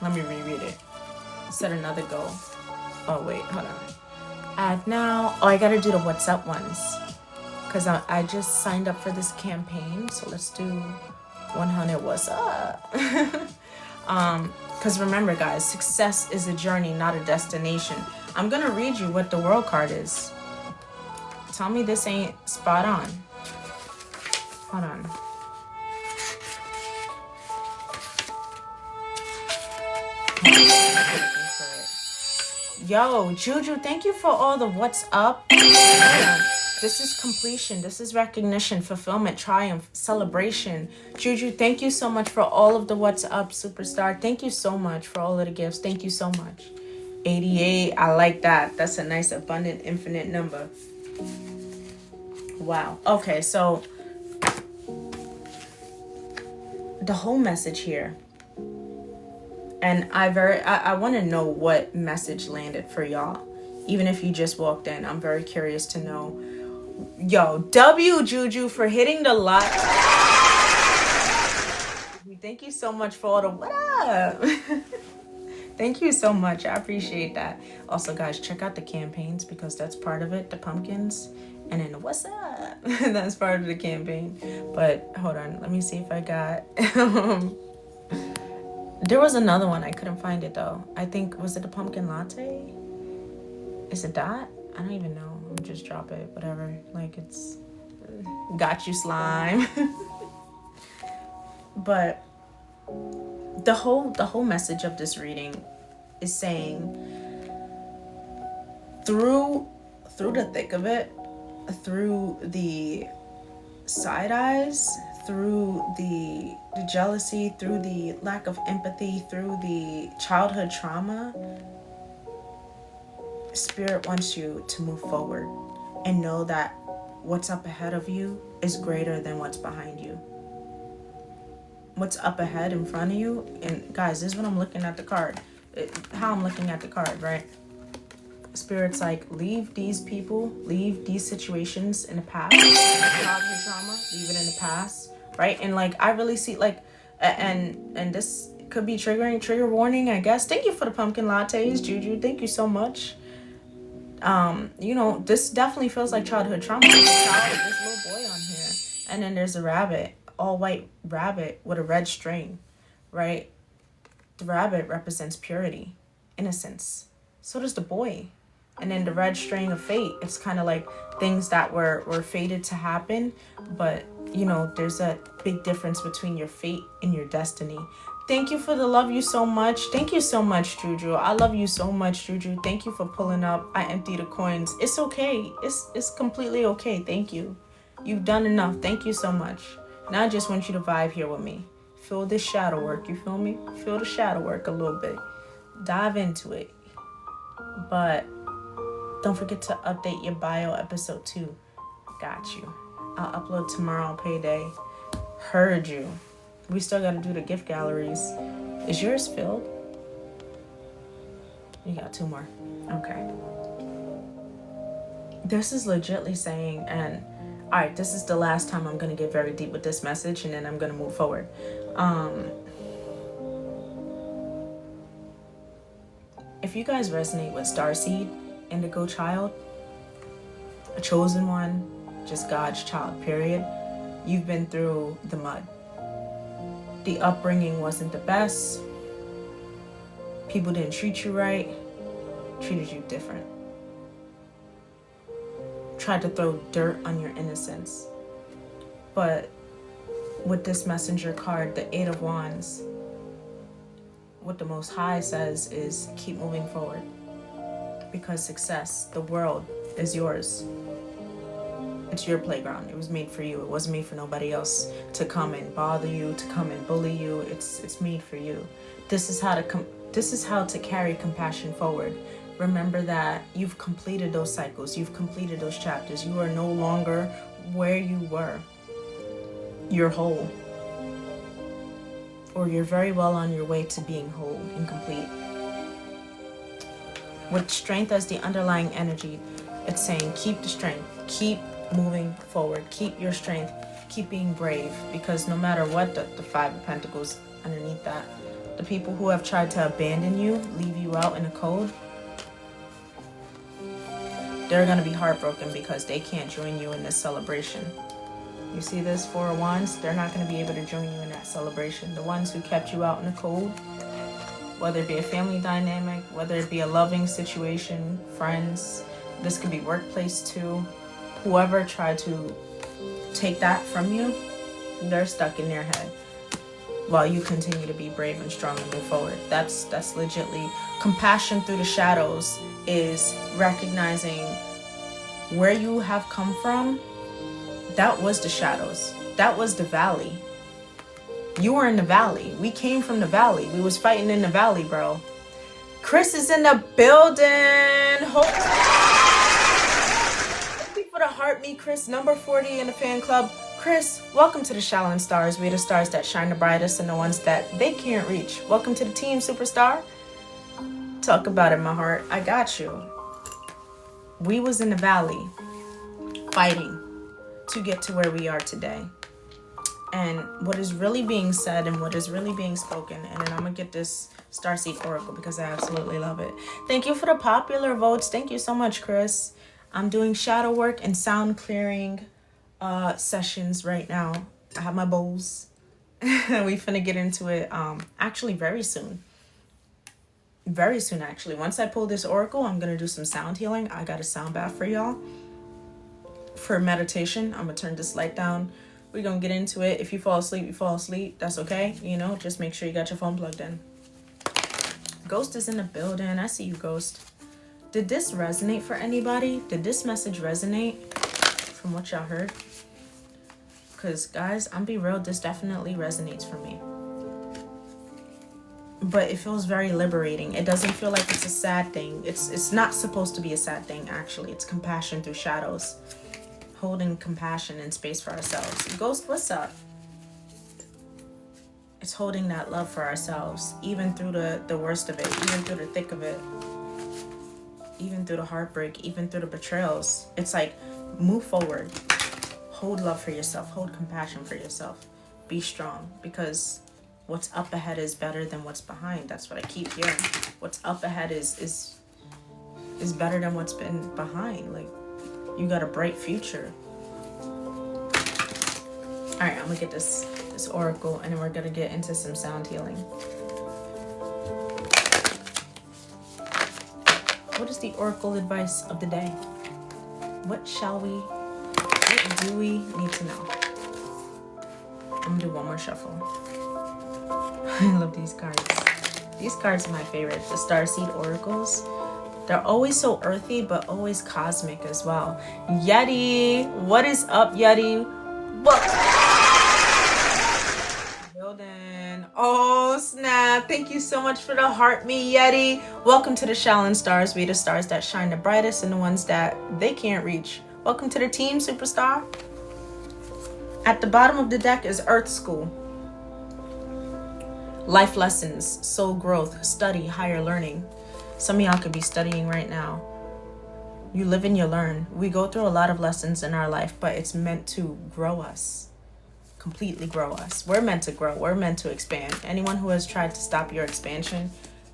S1: Let me reread it. Set another goal. Oh, wait, hold on. Add now. Oh, I gotta do the what's up ones. Because I just signed up for this campaign. So let's do 100 what's up. Because remember, guys, success is a journey, not a destination. I'm gonna read you what the world card is. Tell me this ain't spot on. Hold on. Yo, Juju, thank you for all the what's up. This is completion. This is recognition, fulfillment, triumph, celebration. Juju, thank you so much for all of the what's up, superstar. Thank you so much for all of the gifts. Thank you so much. 88, I like that. That's a nice, abundant, infinite number. Wow. Okay, so the whole message here. And I want to know what message landed for y'all. Even if you just walked in, I'm very curious to know. Yo, W Juju for hitting the lot. Thank you so much for all the what up. Thank you so much. I appreciate that. Also, guys, check out the campaigns because that's part of it. The pumpkins. And then the what's up. That's part of the campaign. But hold on. Let me see if I got... There was another one. I couldn't find it, though. I think... Was it the pumpkin latte? Is it that? I don't even know. I'll just drop it. Whatever. Like, it's... Got you, slime. But... The whole message of this reading is saying through the thick of it, through the side eyes, through the jealousy, through the lack of empathy, through the childhood trauma, Spirit wants you to move forward and know that what's up ahead of you is greater than what's behind you. What's up ahead in front of you, and guys, this is what I'm looking at the card. How I'm looking at the card, right? Spirit's like, leave these people, leave these situations in the past. Childhood trauma, leave it in the past, right? And like, I really see like, and this could be trigger warning, I guess. Thank you for the pumpkin lattes, Juju. Thank you so much. You know, this definitely feels like childhood trauma. There's this little boy on here, and then there's a rabbit. All white rabbit with a red string, right? The rabbit represents purity, innocence. So does the boy. And then the red string of fate, it's kind of like things that were fated to happen. But, you know, there's a big difference between your fate and your destiny. Thank you for the love you so much. Thank you so much, Juju. I love you so much, Juju. Thank you for pulling up. I empty the coins. It's okay. It's completely okay. Thank you. You've done enough. Thank you so much. Now I just want you to vibe here with me. Feel this shadow work, you feel me? Feel the shadow work a little bit. Dive into it. But don't forget to update your bio, episode 2. Got you. I'll upload tomorrow on payday. Heard you. We still gotta do the gift galleries. Is yours filled? You got 2 more. Okay. This is legitly saying, and all right, this is the last time I'm going to get very deep with this message, and then I'm going to move forward. If you guys resonate with Starseed, Indigo Child, a chosen one, just God's child, period, you've been through the mud. The upbringing wasn't the best. People didn't treat you right, treated you different. Tried to throw dirt on your innocence. But with this messenger card, the 8 of Wands, what the Most High says is keep moving forward. Because success, the world, is yours. It's your playground. It was made for you. It wasn't made for nobody else to come and bother you, to come and bully you. It's made for you. This is how to carry compassion forward. Remember that you've completed those cycles. You've completed those chapters. You are no longer where you were. You're whole. Or you're very well on your way to being whole and complete. With strength as the underlying energy, it's saying keep the strength. Keep moving forward. Keep your strength. Keep being brave. Because no matter what, the 5 of Pentacles underneath that, The people who have tried to abandon you, leave you out in the cold, they're going to be heartbroken because they can't join you in this celebration. You see this, Four of Wands? They're not going to be able to join you in that celebration. The ones who kept you out in the cold, whether it be a family dynamic, whether it be a loving situation, friends, this could be workplace too. Whoever tried to take that from you, they're stuck in their head while you continue to be brave and strong and move forward. That's legitly compassion through the shadows, is recognizing where you have come from. That was the shadows. That was the valley. You were in the valley. We came from the valley. We was fighting in the valley, bro. Chris is in the building. Thank you for the heart, me, Chris. Number 40 in the fan club. Chris, welcome to the Shallon Stars. We're the stars that shine the brightest and the ones that they can't reach. Welcome to the team, superstar. Talk about it, my heart. I got you. We was in the valley fighting to get to where we are today. And what is really being said and what is really being spoken, and then I'm gonna get this Starseed Oracle because I absolutely love it. Thank you for the popular votes. Thank you so much, Chris. I'm doing shadow work and sound clearing sessions right now. I have my bowls. We finna get into it actually very soon. Very soon, actually. Once I pull this oracle, I'm gonna do some sound healing. I got a sound bath for y'all for meditation. I'm gonna turn this light down. We're gonna get into it. If you fall asleep, you fall asleep. That's okay. You know, just make sure you got your phone plugged in. Ghost is in the building. I see you, Ghost. Did this resonate for anybody? Did this message resonate from what y'all heard? Because, guys, I'm be real, this definitely resonates for me. But it feels very liberating. It doesn't feel like it's a sad thing. It's not supposed to be a sad thing, actually. It's compassion through shadows. Holding compassion and space for ourselves. Ghost, what's up? It's holding that love for ourselves, even through the worst of it, even through the thick of it, even through the heartbreak, even through the betrayals. It's like, move forward. Hold love for yourself. Hold compassion for yourself. Be strong, because what's up ahead is better than what's behind. That's what I keep hearing. What's up ahead is better than what's been behind. Like, you got a bright future. All right, I'm gonna get this oracle, and then we're gonna get into some sound healing. What is the oracle advice of the day? What do we need to know? I'm gonna do one more shuffle. I love these cards. These cards are my favorite. The Starseed oracles. They're always so earthy, but always cosmic as well. Yeti, what is up, Yeti? What? Building. Oh, snap. Thank you so much for the heart, me, Yeti. Welcome to the Shallon Stars. We the stars that shine the brightest and the ones that they can't reach. Welcome to the team, superstar. At the bottom of the deck is Earth School. Life lessons, soul growth, study, higher learning. Some of y'all could be studying right now. You live and you learn. We go through a lot of lessons in our life, but it's meant to grow us. Completely grow us. We're meant to grow. We're meant to expand. Anyone who has tried to stop your expansion,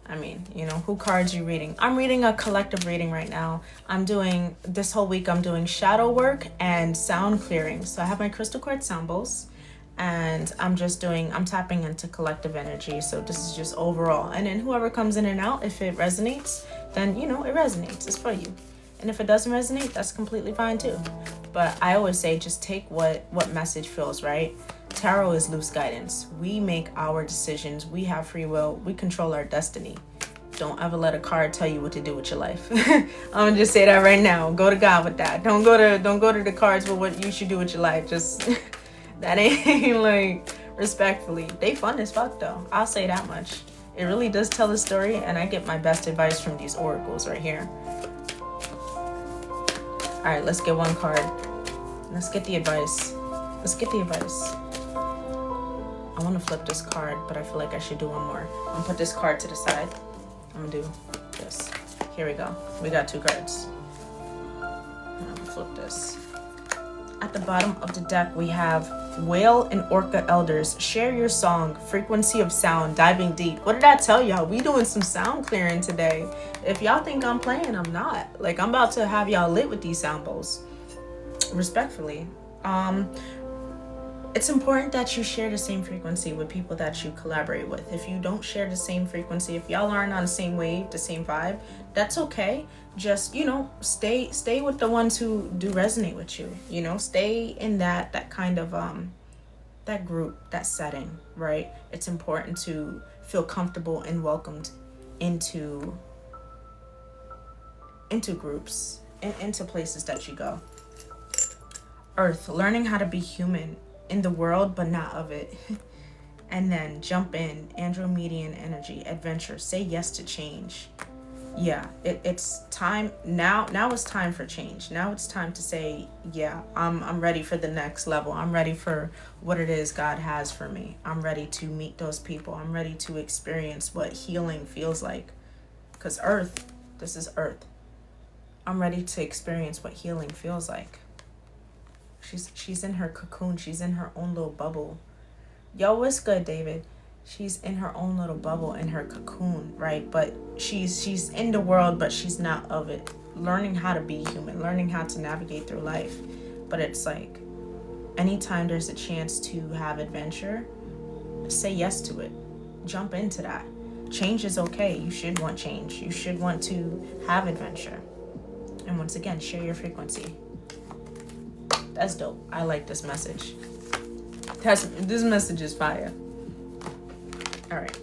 S1: I mean, you know, who cards you reading? I'm reading a collective reading right now. This whole week I'm doing shadow work and sound clearing. So I have my crystal quartz sound bowls. And I'm tapping into collective energy. So this is just overall. And then whoever comes in and out, if it resonates, then, you know, it resonates. It's for you. And if it doesn't resonate, that's completely fine too. But I always say, just take what message feels right. Tarot is loose guidance. We make our decisions. We have free will. We control our destiny. Don't ever let a card tell you what to do with your life. I'm gonna just say that right now. Go to God with that. Don't go to the cards with what you should do with your life. Just that ain't like, respectfully. They fun as fuck though. I'll say that much. It really does tell a story, and I get my best advice from these oracles right here. All right, let's get one card. Let's get the advice. Let's get the advice. I want to flip this card, but I feel like I should do one more. I'm gonna put this card to the side. I'm gonna do this. Here we go. We got two cards. I'm gonna flip this. At the bottom of the deck, we have Whale and Orca Elders. Share your song, frequency of sound, diving deep. What did I tell y'all? We doing some sound clearing today. If y'all think I'm playing, I'm not. Like, I'm about to have y'all lit with these sound bowls. Respectfully. It's important that you share the same frequency with people that you collaborate with. If you don't share the same frequency, if y'all aren't on the same wave, the same vibe, that's okay. Just, stay with the ones who do resonate with you. Stay in that kind of that group, that setting, right? It's important to feel comfortable and welcomed into groups and into places that you go. Earth, learning how to be human in the world but not of it. And then jump in, Andromedian energy, adventure, say yes to change. Yeah, it's time now it's time for change. Now it's time to say, yeah, I'm ready for the next level. I'm ready for what it is God has for me. I'm ready to meet those people. I'm ready to experience what healing feels like. Because this is Earth. I'm ready to experience what healing feels like. She's in her cocoon. She's in her own little bubble. Yo, what's good, David? She's in her own little bubble, in her cocoon, right? But she's in the world, but she's not of it. Learning how to be human, learning how to navigate through life. But it's like, anytime there's a chance to have adventure, say yes to it. Jump into that. Change is okay. You should want change. You should want to have adventure. And once again, share your frequency. That's dope. I like this message. This message is fire. All right.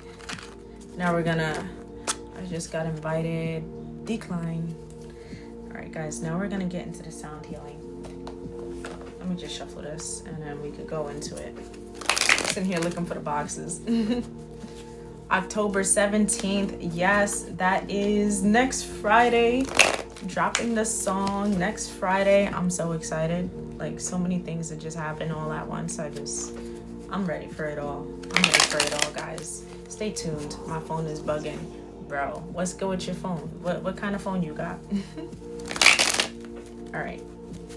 S1: Now I just got invited. Decline. All right, guys. Now we're going to get into the sound healing. Let me just shuffle this and then we could go into it. Sitting here looking for the boxes. October 17th. Yes, that is next Friday. Dropping the song next Friday. I'm so excited. Like, so many things that just happen all at once. I'm ready for it all. I'm ready for it all, guys. Stay tuned. My phone is bugging. Bro, what's good with your phone? What kind of phone you got? All right,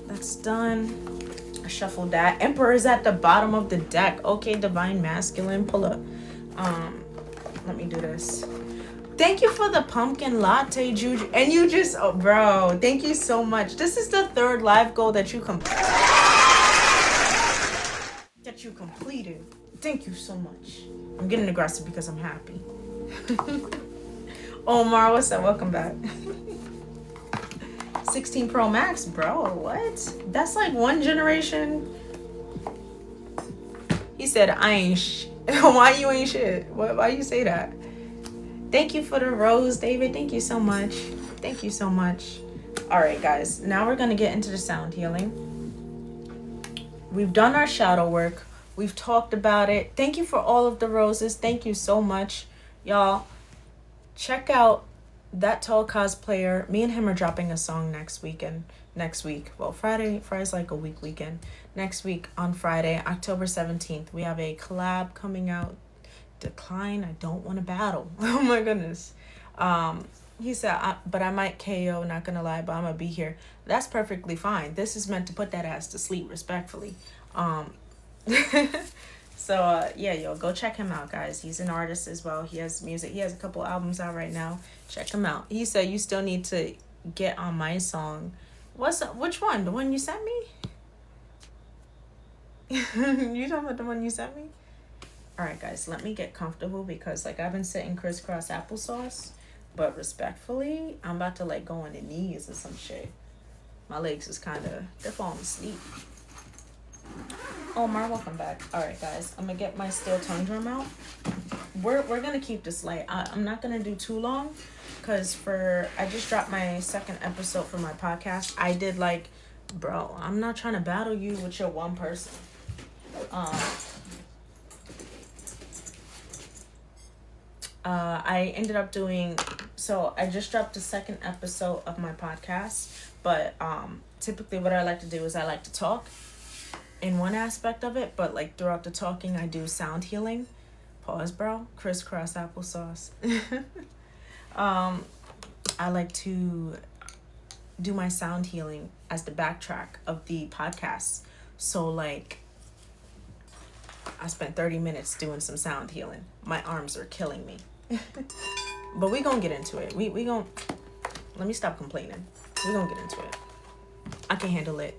S1: that's done. I shuffled that. Emperor is at the bottom of the deck. Okay, Divine Masculine, pull up. Let me do this. Thank you for the pumpkin latte, Juju. And you just, bro, thank you so much. This is the third live goal that you completed. Thank you so much. I'm getting aggressive because I'm happy. Omar, what's up? Welcome back. 16 Pro Max, bro. What? That's like one generation. He said, I ain't why you ain't shit? Why you say that? Thank you for the rose, David. Thank you so much. Thank you so much. All right, guys. Now we're going to get into the sound healing. We've done our shadow work. We've talked about it. Thank you for all of the roses. Thank you so much. Y'all, check out That Tall Cosplayer. Me and him are dropping a song next week. Well, Friday's like a weekend. Next week on Friday, October 17th, we have a collab coming out. Decline, I don't want to battle. Oh my goodness. He said, but I might KO, not gonna lie, but I'm gonna be here. That's perfectly fine. This is meant to put that ass to sleep, respectfully. So yeah, yo, go check him out, guys. He's an artist as well. He has music. He has a couple albums out right now. Check him out. He said you still need to get on my song. Which one? The one you sent me? You talking about the one you sent me? All right, guys, let me get comfortable because, like, I've been sitting crisscross applesauce, but respectfully, I'm about to, like, go on the knees or some shit. My legs is they're falling asleep. Omar, welcome back. All right, guys, I'm going to get my steel tongue drum out. We're going to keep this light. I'm not going to do too long because I just dropped my second episode for my podcast. I did, like, bro, I'm not trying to battle you with your one person. I ended up so I just dropped the second episode of my podcast, but typically what I like to do is I like to talk in one aspect of it, but like throughout the talking I do sound healing. Pause, bro. Crisscross applesauce. I like to do my sound healing as the backtrack of the podcast. So like, I spent 30 minutes doing some sound healing. My arms are killing me. But we gonna get into it. We gonna, let me stop complaining. We gonna get into it. I can handle it.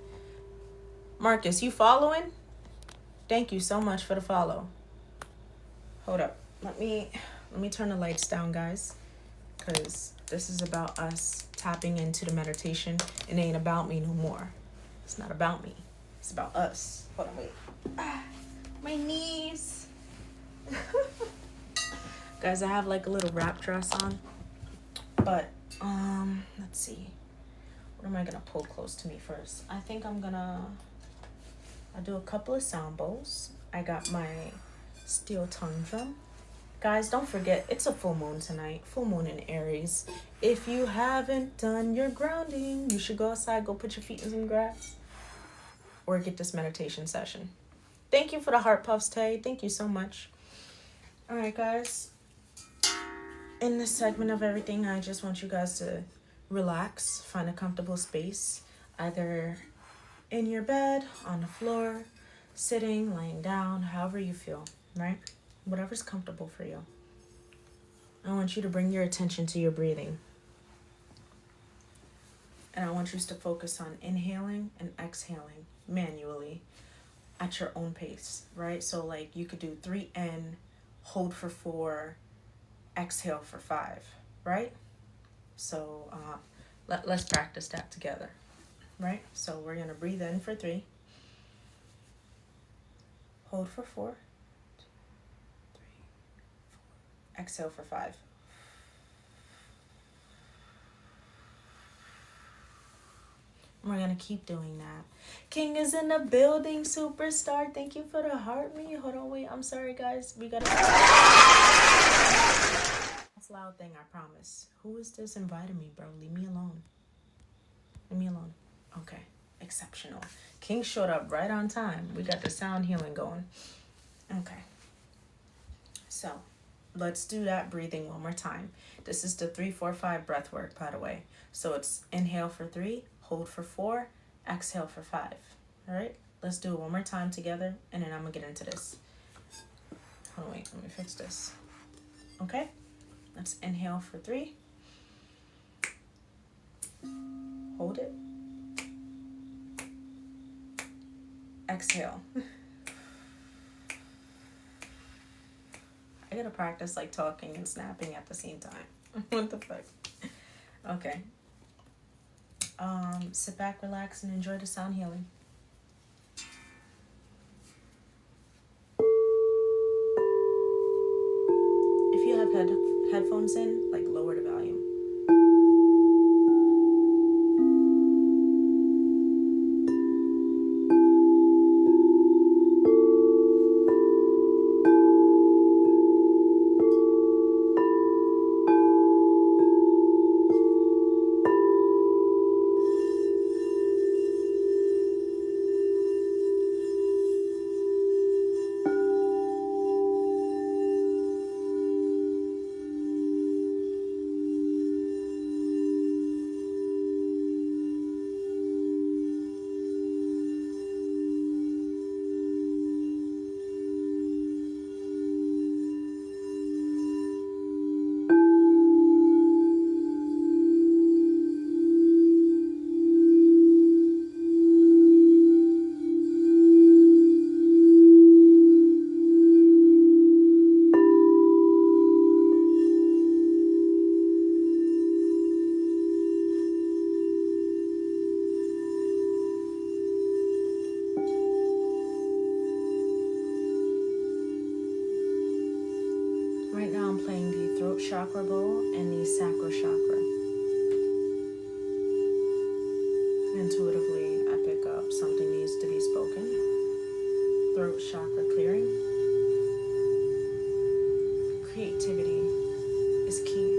S1: Marcus, you following? Thank you so much for the follow. Hold up. Let me turn the lights down, guys, because this is about us tapping into the meditation. It ain't about me no more. It's not about me. It's about us. Hold on, wait. My knees. Guys, I have like a little wrap dress on. But, let's see. What am I gonna pull close to me first? I think I'll do a couple of sound bowls. I got my steel tongue drum. Guys, don't forget, it's a full moon tonight. Full moon in Aries. If you haven't done your grounding, you should go outside, go put your feet in some grass, or get this meditation session. Thank you for the heart puffs, Tay. Thank you so much. All right, guys. In this segment of everything, I just want you guys to relax, find a comfortable space, either in your bed, on the floor, sitting, laying down, however you feel, right? Whatever's comfortable for you. I want you to bring your attention to your breathing. And I want you to focus on inhaling and exhaling manually at your own pace, right? So like you could do 3 in, hold for 4, exhale for 5, right? So let's practice that together, right? So we're gonna breathe in for 3, hold for 4, exhale for 5. We're gonna keep doing that. King is in the building, superstar. Thank you for the heart me. Hold on, wait. I'm sorry, guys. We gotta. That's a loud thing, I promise. Who is this inviting me, bro? Leave me alone. Leave me alone. Okay. Exceptional. King showed up right on time. We got the sound healing going. Okay. So let's do that breathing one more time. This is the 3-4-5 breath work, by the way. So it's inhale for 3, hold for 4, exhale for 5. All right, let's do it one more time together, and then I'm gonna get into this. Hold on, wait, let me fix this. Okay, let's inhale for 3, hold it, exhale. I gotta practice like talking and snapping at the same time. What the fuck? Okay. Sit back, relax, and enjoy the sound healing. If you have headphones in, like lower the volume. Right now I'm playing the throat chakra bowl and the sacral chakra. Intuitively, I pick up something needs to be spoken. Throat chakra clearing. Creativity is key.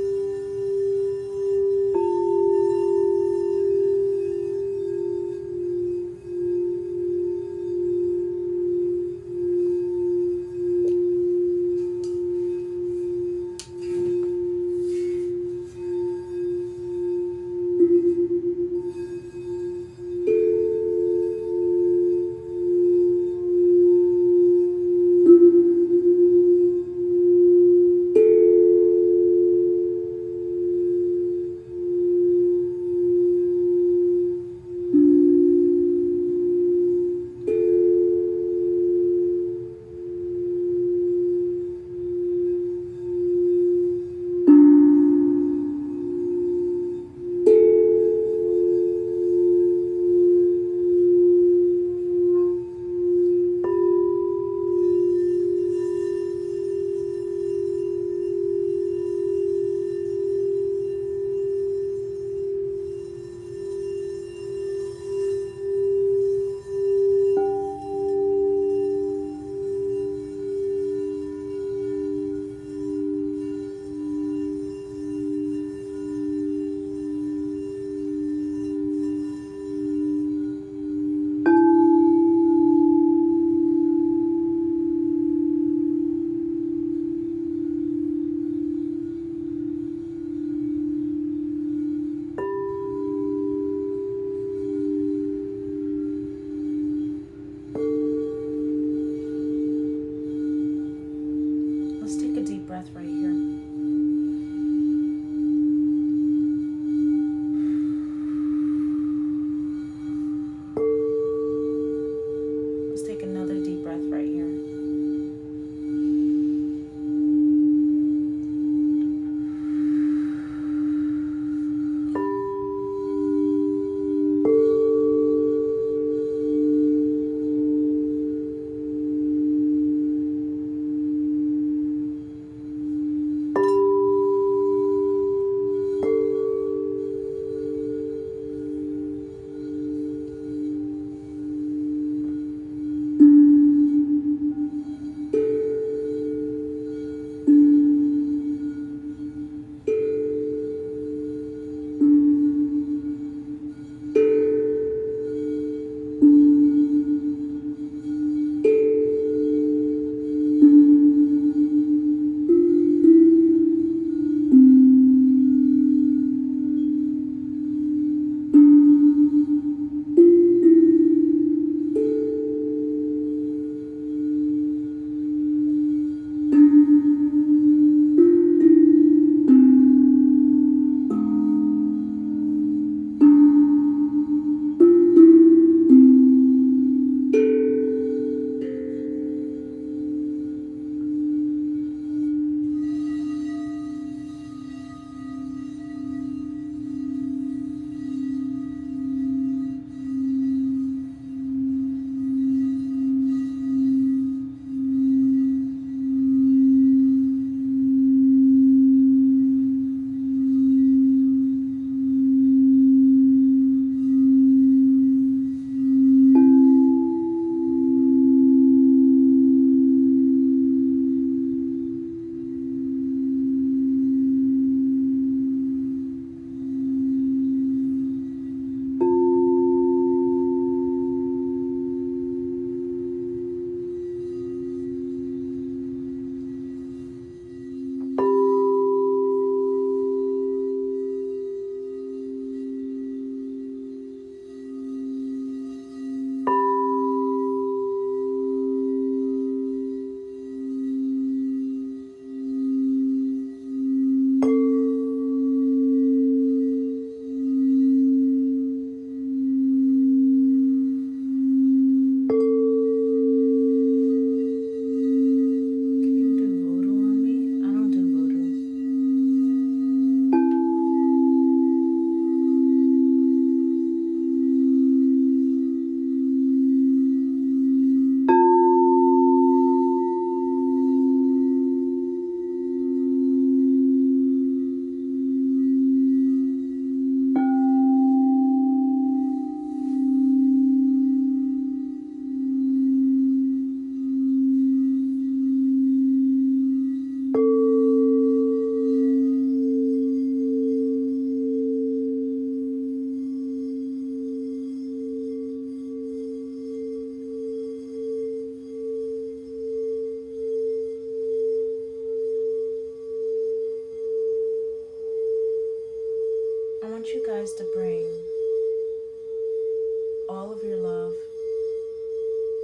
S1: all of your love,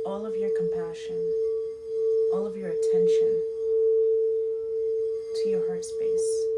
S1: all of your compassion, all of your attention to your heart space.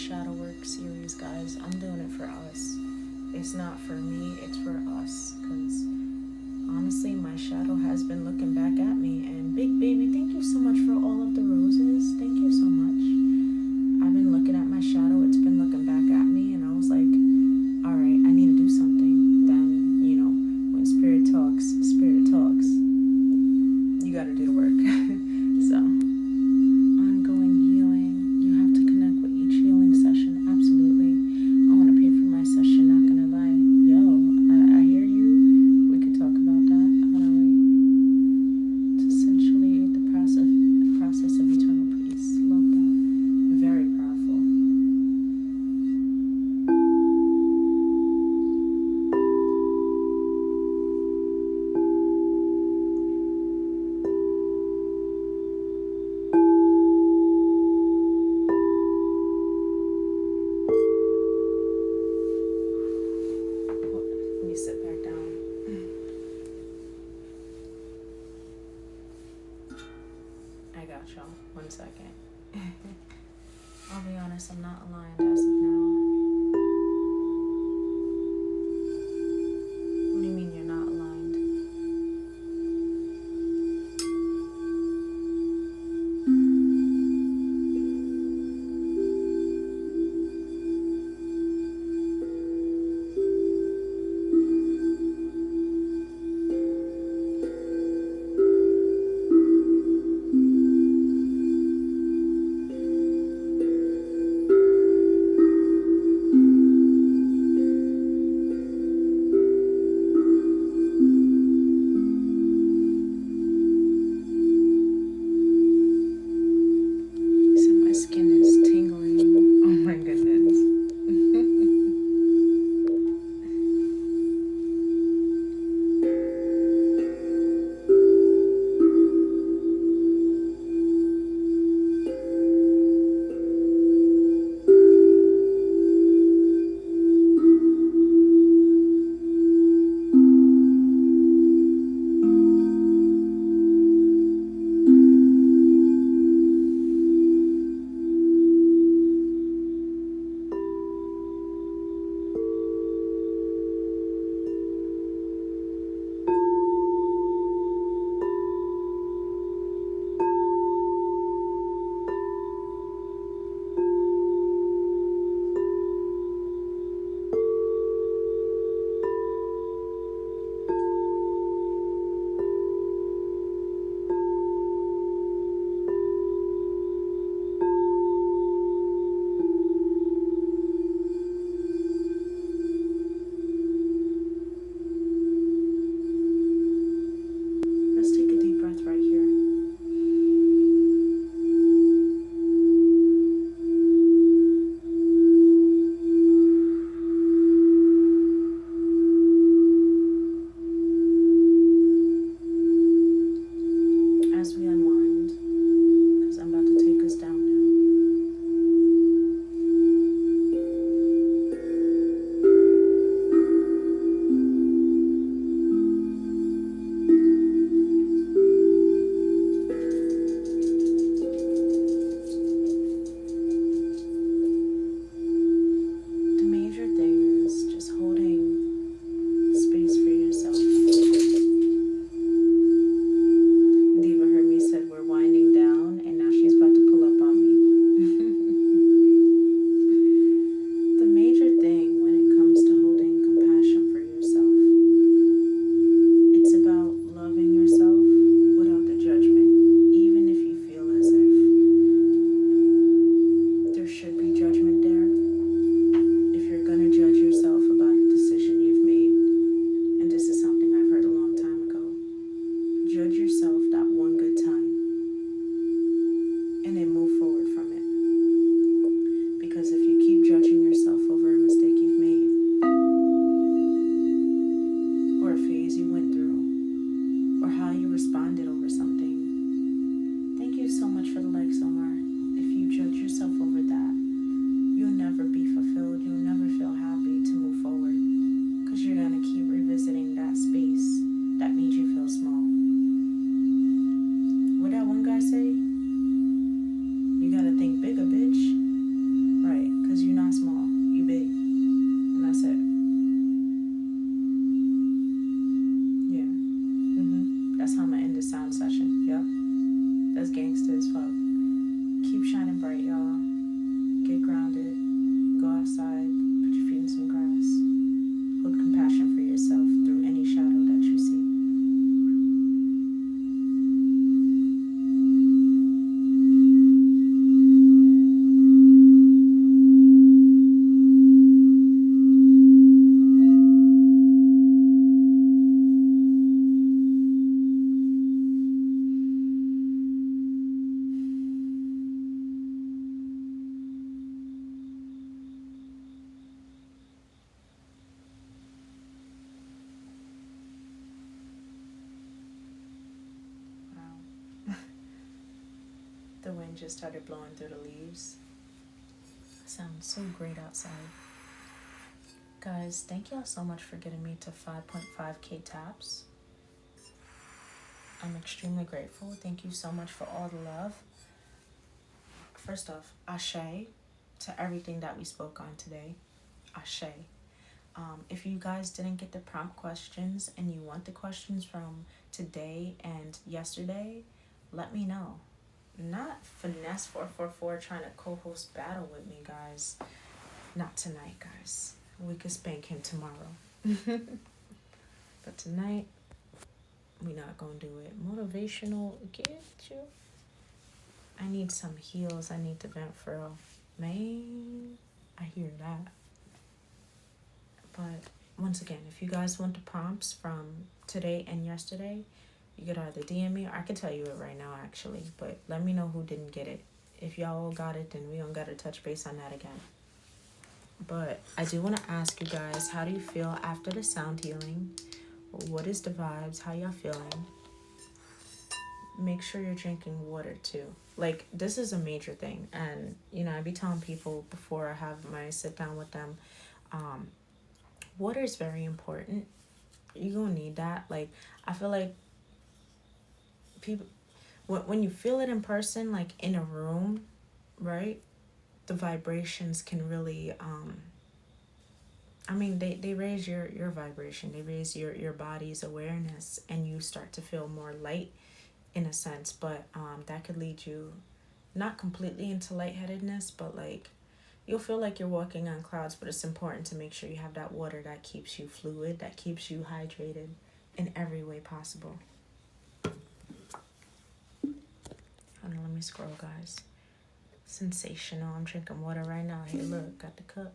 S1: shadow work series, guys. I'm doing it for us. It's not for me, it's for us. Because honestly, my shadow has been looking back at me. And Big Baby, thank you so much for all of the roses. Thank you so much. I've been looking at my shadow. It's been looking back at me. And I was like, all right, I need to do something. Then, you know, when spirit talks, you got to do the work. So, ongoing healing. You have to connect with each healing session. Absolutely. I want to pay for my session, not going to lie. Yo, I hear you. We could talk about that. How do we? It's essentially the process of eternal peace. Love that. Very powerful. Let me sit back down. I got y'all. 1 second. I'll be honest, I'm not aligned as of now. What do you mean you're not aligned? That's how I'm gonna end this sound session. Yep. That's gangster as fuck. Keep shining bright, y'all. Get grounded. Go outside. Put your feet in some grass. Hold compassion for yourself through any shadow that you see. The wind just started blowing through the leaves. Sounds so great outside. Guys, thank y'all so much for getting me to 5.5k taps. I'm extremely grateful. Thank you so much for all the love. First off, ashe to everything that we spoke on today. Ashe. If you guys didn't get the prompt questions and you want the questions from today and yesterday, let me know. Not Finesse 444 trying to co-host battle with me, guys. Not tonight, guys. We could spank him tomorrow. But tonight, we not gonna do it. Motivational, get you. I need some heels. I need to vent for real. Man, I hear that. But once again, if you guys want the prompts from today and yesterday, you could either DM me, or I can tell you it right now actually, but let me know who didn't get it. If y'all all got it, then we don't gotta touch base on that again. But I do want to ask you guys, how do you feel after the sound healing? What is the vibes? How y'all feeling? Make sure you're drinking water too. Like, this is a major thing. And, you know, I be telling people before I have my sit down with them, water is very important. You're gonna need that. Like, I feel like people, when you feel it in person, like in a room, right, the vibrations can really they raise your vibration, they raise your body's awareness, and you start to feel more light in a sense. But that could lead you not completely into lightheadedness, but like you'll feel like you're walking on clouds. But it's important to make sure you have that water that keeps you fluid, that keeps you hydrated in every way possible. Hold on, let me scroll, guys. Sensational. I'm drinking water right now. Hey, look, got the cup.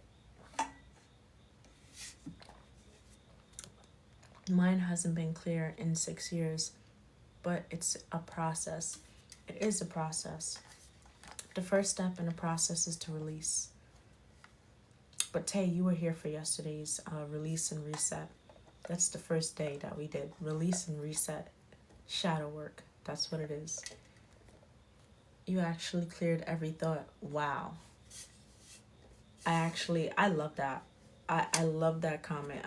S1: Mine hasn't been clear in 6 years, but it's a process. It is a process. The first step in the process is to release. But Tay, you were here for yesterday's release and reset. That's the first day that we did release and reset, shadow work. That's what it is. You actually cleared every thought. Wow. I love that. I love that comment.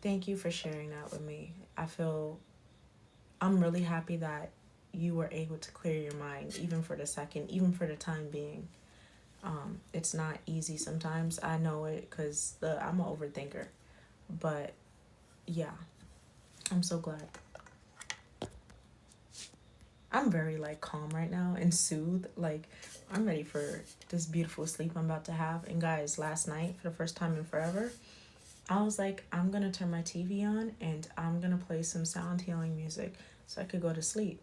S1: Thank you for sharing that with me. I'm really happy that you were able to clear your mind, even for the second, even for the time being. It's not easy sometimes. I know it because I'm an overthinker. But yeah, I'm so glad. I'm very like calm right now and soothed. Like, I'm ready for this beautiful sleep I'm about to have. And guys, last night, for the first time in forever, I was like, I'm going to turn my TV on and I'm going to play some sound healing music so I could go to sleep.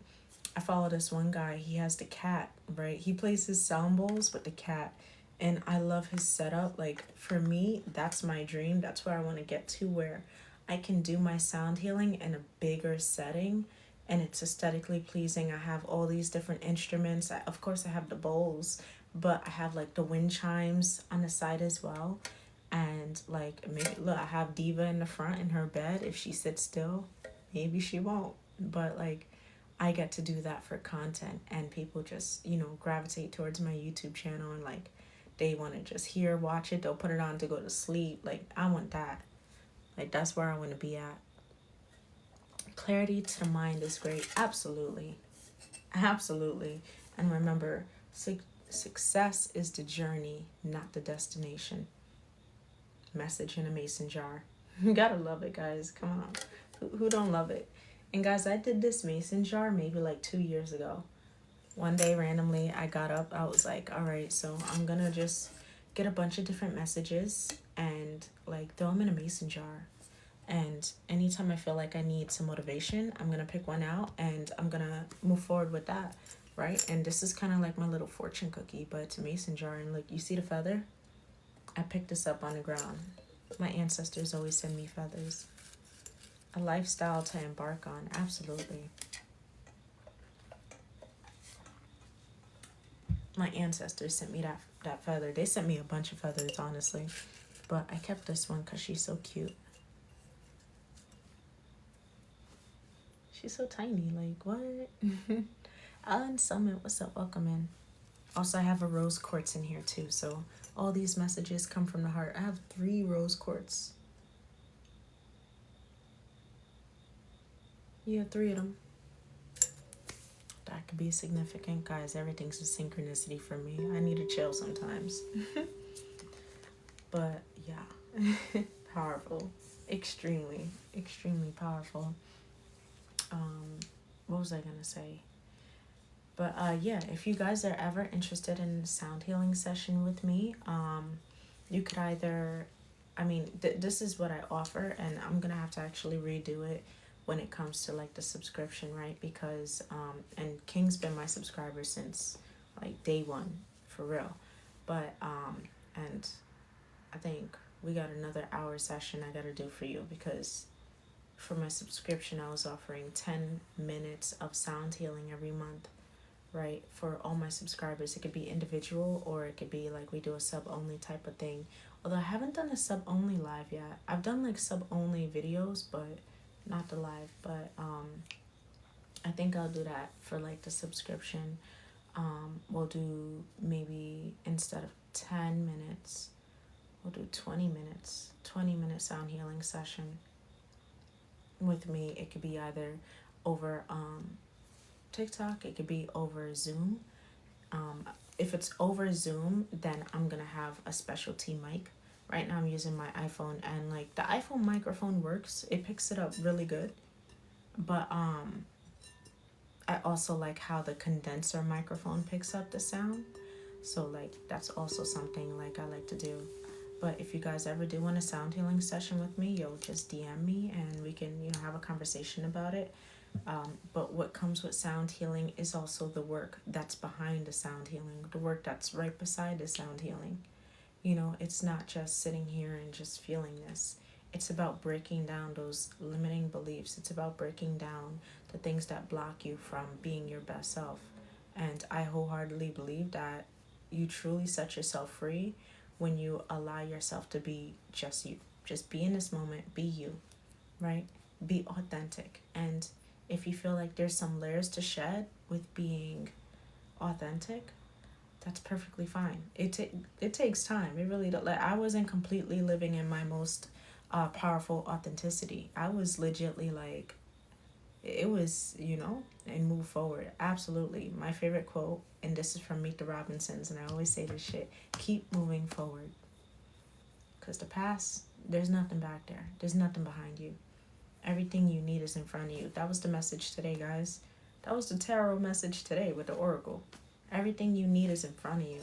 S1: I follow this one guy. He has the cat, right? He plays his sound bowls with the cat. And I love his setup. Like, for me, that's my dream. That's where I want to get to, where I can do my sound healing in a bigger setting and it's aesthetically pleasing. I have all these different instruments. Of course, I have the bowls, but I have like the wind chimes on the side as well. And like, maybe, look, I have Diva in the front in her bed. If she sits still, maybe she won't. But like, I get to do that for content, and people just, you know, gravitate towards my YouTube channel, and like, they want to just watch it. They'll put it on to go to sleep. Like, I want that. Like, that's where I want to be at. Clarity to the mind is great. Absolutely. Absolutely. And remember, success is the journey, not the destination. Message in a mason jar. You gotta love it, guys. Come on. Who don't love it? And guys, I did this mason jar maybe like 2 years ago. One day randomly I got up, I was like, all right, so I'm gonna just get a bunch of different messages and like throw them in a mason jar. And anytime I feel like I need some motivation, I'm gonna pick one out and I'm gonna move forward with that, right? And this is kind of like my little fortune cookie, but it's a mason jar. And look, you see the feather? I picked this up on the ground. My ancestors always send me feathers. A lifestyle to embark on, absolutely. My ancestors sent me that feather. They sent me a bunch of feathers, honestly. But I kept this one because she's so cute. She's so tiny, like, what? Alan Summit, what's up? Welcome in. Also, I have a rose quartz in here, too. So all these messages come from the heart. I have 3 rose quartz. Yeah, 3 of them. That could be significant. Guys, everything's a synchronicity for me. I need to chill sometimes. But, yeah. Powerful. Extremely, extremely powerful. What was I gonna say? But yeah, if you guys are ever interested in a sound healing session with me, you could either, I mean, this is what I offer, and I'm gonna have to actually redo it when it comes to like the subscription, right? Because and King's been my subscriber since like day 1, for real. But and I think we got another hour session I gotta do for you, because for my subscription I was offering 10 minutes of sound healing every month, right? For all my subscribers. It could be individual, or it could be like we do a sub only type of thing. Although I haven't done a sub only live yet. I've done like sub only videos, but not the live. But I think I'll do that for like the subscription. We'll do, maybe instead of 10 minutes, we'll do 20 minutes, 20-minute sound healing session with me. It could be either over TikTok, it could be over Zoom. If it's over Zoom, then I'm gonna have a specialty mic. Right now I'm using my iPhone, and like the iPhone microphone works, it picks it up really good. But I also like how the condenser microphone picks up the sound. So like that's also something like I like to do. But if you guys ever do want a sound healing session with me, yo, just DM me and we can, have a conversation about it. But what comes with sound healing is also the work that's behind the sound healing, the work that's right beside the sound healing. It's not just sitting here and just feeling this. It's about breaking down those limiting beliefs. It's about breaking down the things that block you from being your best self. And I wholeheartedly believe that you truly set yourself free when you allow yourself to be just you. Just be in this moment, be you, right? Be authentic. And if you feel like there's some layers to shed with being authentic, that's perfectly fine. It takes time. It really don't. Like, I wasn't completely living in my most powerful authenticity. I was legitly like, it was, and move forward. Absolutely. My favorite quote, and this is from Meet the Robinsons, and I always say this shit: keep moving forward. Because the past, there's nothing back there. There's nothing behind you. Everything you need is in front of you. That was the message today, guys. That was the tarot message today with the oracle. Everything you need is in front of you.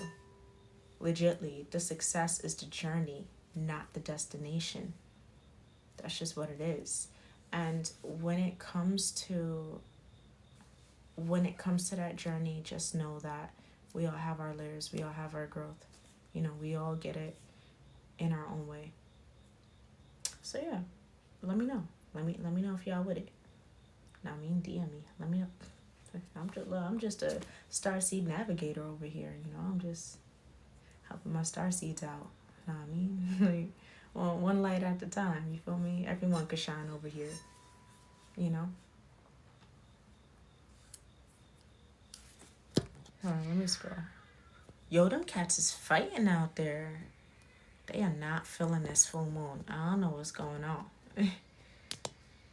S1: Legitly, the success is the journey, not the destination. That's just what it is. And when it comes to that journey, just know that we all have our layers. We all have our growth. We all get it in our own way. So yeah, let me know. Let me know if y'all with it. DM me. Let me know. I'm just a starseed navigator over here. I'm just helping my starseeds out. Like, well, one light at a time. You feel me? Everyone could shine over here. Hold on, let me scroll. Yo, them cats is fighting out there. They are not feeling this full moon. I don't know what's going on.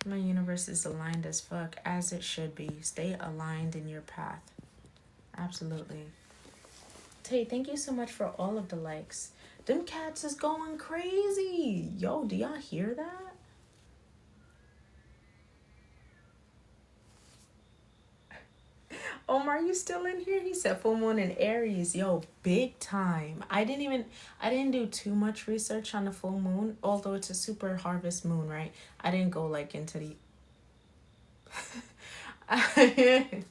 S1: My universe is aligned as fuck, as it should be. Stay aligned in your path. Absolutely. Tay, thank you so much for all of the likes. Them cats is going crazy. Yo, do y'all hear that? Omar, you still in here? He said full moon in Aries. Yo, big time. I didn't do too much research on the full moon, although it's a super harvest moon, right? I didn't go like into the I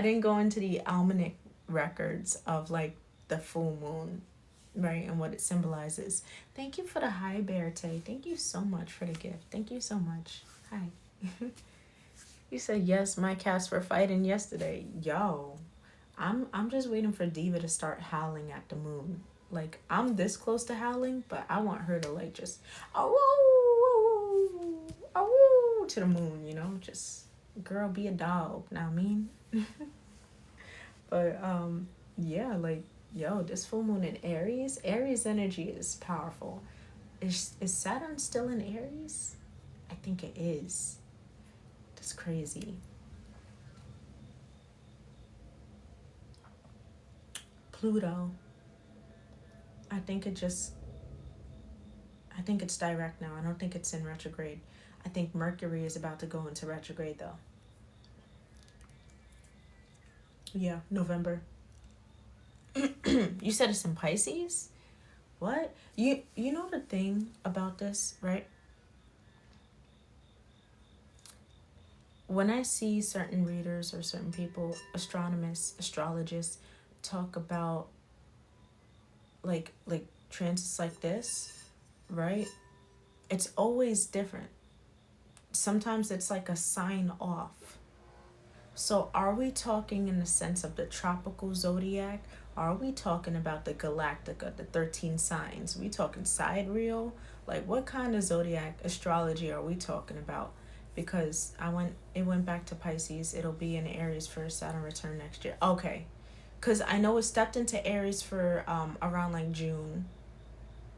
S1: didn't go into the almanac records of like the full moon, right, and what it symbolizes. Thank you for the hi, Bear Tay. Thank you so much for the gift. Thank you so much. Hi. You said yes, my cats were fighting yesterday. Yo, I'm just waiting for Diva to start howling at the moon. Like I'm this close to howling, but I want her to like just oh oh to the moon, you know? Just girl be a dog, now I mean. But yeah, like yo, this full moon in Aries, Aries energy is powerful. Is Saturn still in Aries? I think it is. That's crazy. Pluto. I think it's direct now. I don't think it's in retrograde. I think Mercury is about to go into retrograde though. Yeah, November. You said it's in Pisces? What? You know the thing about this, right? When I see certain readers or certain people, astronomers, astrologists, talk about like transits like this, right? It's always different. Sometimes it's like a sign off. So are we talking in the sense of the tropical zodiac? Are we talking about the galactica, the 13 signs? Are we talking sidereal? Like what kind of zodiac astrology are we talking about? Because it went back to Pisces. It'll be in Aries for Saturn return next year. Okay. Because I know it stepped into Aries for around like June,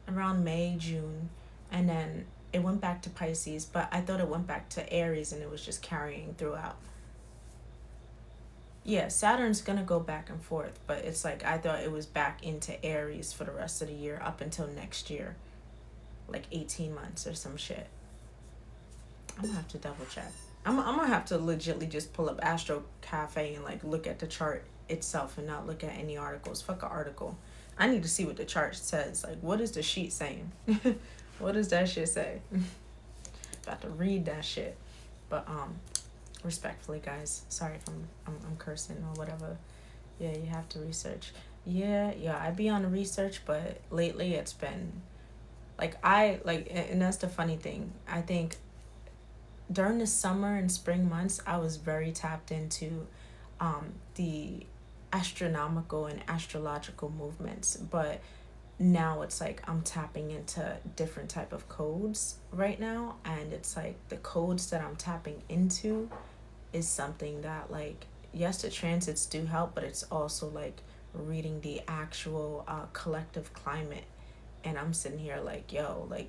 S1: around May, June, and then it went back to Pisces, but I thought it went back to Aries and it was just carrying throughout. Yeah, Saturn's gonna go back and forth, but it's like I thought it was back into Aries for the rest of the year up until next year, like 18 months or some shit. I'm gonna have to double check. I'm gonna have to legitly just pull up Astro Cafe and like look at the chart itself and not look at any articles. Fuck an article. I need to see what the chart says. Like, what is the sheet saying? What does that shit say? About to read that shit. But respectfully, guys, sorry if I'm cursing or whatever. Yeah, you have to research. Yeah, I be on the research, but lately it's been like and that's the funny thing. I think during the summer and spring months, I was very tapped into the astronomical and astrological movements, but now it's like I'm tapping into different type of codes right now, and it's like the codes that I'm tapping into is something that like yes, the transits do help, but it's also like reading the actual collective climate, and I'm sitting here like yo, like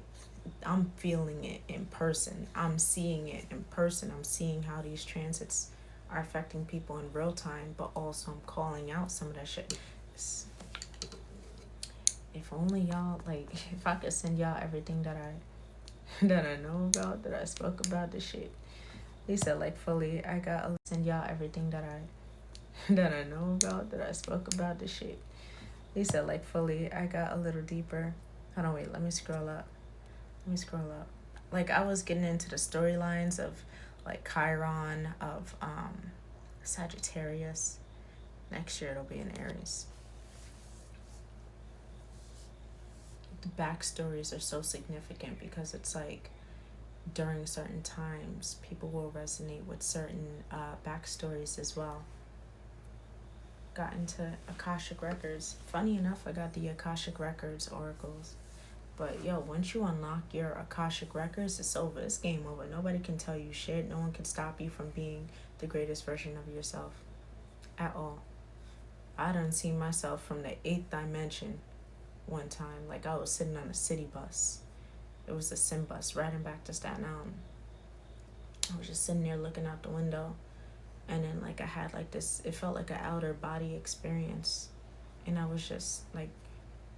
S1: I'm feeling it in person. I'm seeing it in person. I'm seeing how these transits are affecting people in real time, but also I'm calling out some of that shit. If only y'all, like, if I could send y'all everything that I know about, that I spoke about this shit. Lisa, like, fully, I gotta send y'all everything that I know about, that I spoke about this shit. Lisa, like, fully, I got a little deeper. Hold on, wait, let me scroll up. Like, I was getting into the storylines of, like, Chiron, of Sagittarius. Next year it'll be in Aries. The backstories are so significant because it's like during certain times people will resonate with certain backstories as well. Got into Akashic Records. Funny enough, I got the Akashic Records oracles. But yo, once you unlock your Akashic Records, it's over. It's game over. Nobody can tell you shit. No one can stop you from being the greatest version of yourself. At all. I done seen myself from the 8th dimension one time. Like I was sitting on a city bus. It was the Sim bus riding back to Staten Island. I was just sitting there looking out the window. And then like I had like this, it felt like an outer body experience. And I was just like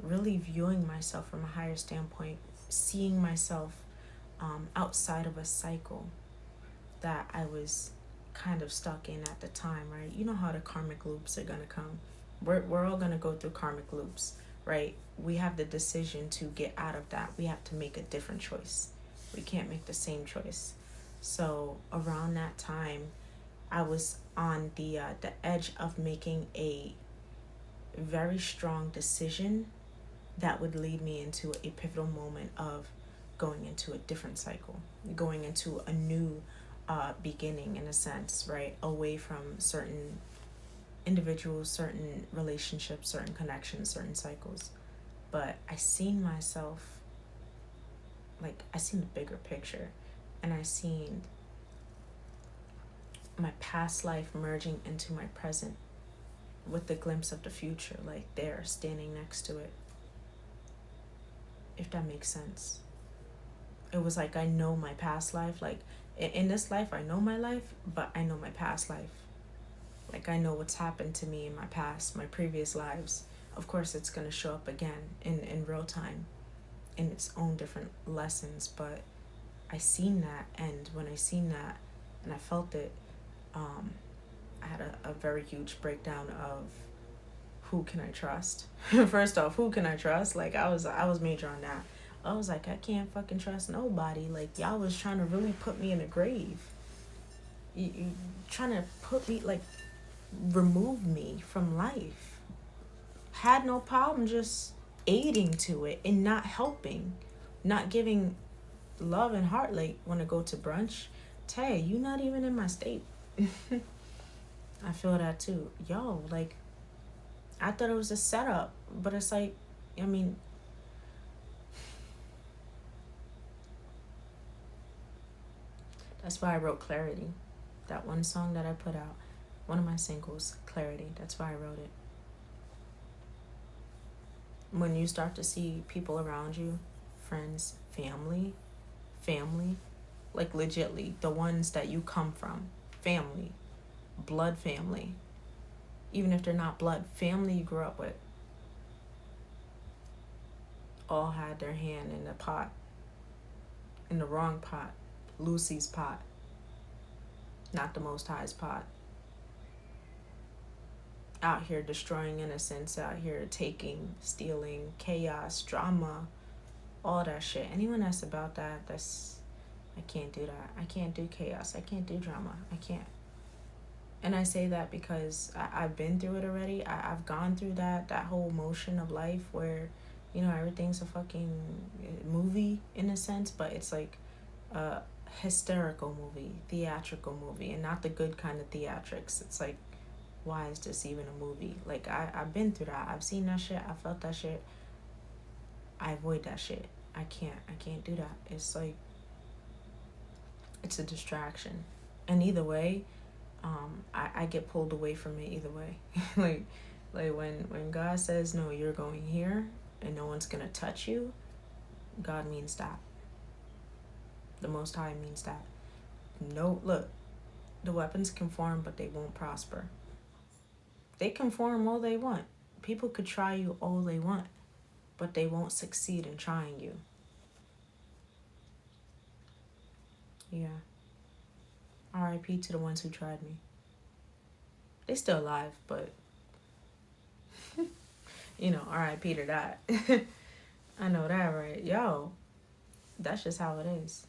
S1: really viewing myself from a higher standpoint, seeing myself outside of a cycle that I was kind of stuck in at the time, right? You know how the karmic loops are going to come. We're all going to go through karmic loops, right? We have the decision to get out of that. We have to make a different choice. We can't make the same choice. So around that time, I was on the edge of making a very strong decision that would lead me into a pivotal moment of going into a different cycle, going into a new beginning, in a sense, right? Away from certain individuals, certain relationships, certain connections, certain cycles. But I seen myself, like, I seen the bigger picture, and I seen my past life merging into my present with the glimpse of the future, like there, standing next to it. If that makes sense. It was like I know my past life. Like, in this life, I know my life, but I know my past life. Like, I know what's happened to me in my past, my previous lives. Of course, it's going to show up again in real time in its own different lessons. But I seen that, and when I seen that and I felt it, I had a very huge breakdown of who can I trust. First off, who can I trust? Like, I was major on that. I was like, I can't fucking trust nobody. Like, y'all was trying to really put me in a grave. You trying to put me, like, remove me from life. Had no problem just aiding to it and not helping, not giving love and heart. Like, when I go to brunch, Tay, you not even in my state. I feel that too. Yo, like, I thought it was a setup, but it's like, I mean, that's why I wrote Clarity. That one song that I put out, one of my singles, Clarity. That's why I wrote it. When you start to see people around you, friends, family, like legitly, the ones that you come from, family, blood family, even if they're not blood, family you grew up with, all had their hand in the pot, in the wrong pot, Lucy's pot, not the Most High's pot. Out here destroying innocence, out here taking, stealing, chaos, drama, all that shit. Anyone that's about that, I can't do that. I can't do chaos. I can't do drama. I can't. And I say that because I've been through it already. I've gone through that whole motion of life where, you know, everything's a fucking movie in a sense, but it's like a hysterical movie, theatrical movie, and not the good kind of theatrics. It's like, why is this even a movie? Like, I've been through that. I've seen that shit. I felt that shit. I avoid that shit. I can't do that. It's like, it's a distraction. And either way, I get pulled away from it either way. like when God says, no, you're going here and no one's gonna touch you, God means that. The Most High means that. No, look, the weapons can form, but they won't prosper. They can form all they want. People could try you all they want, but they won't succeed in trying you. Yeah. R.I.P. to the ones who tried me. They still alive, but you know, R.I.P. to that. I know that, right? Yo, that's just how it is.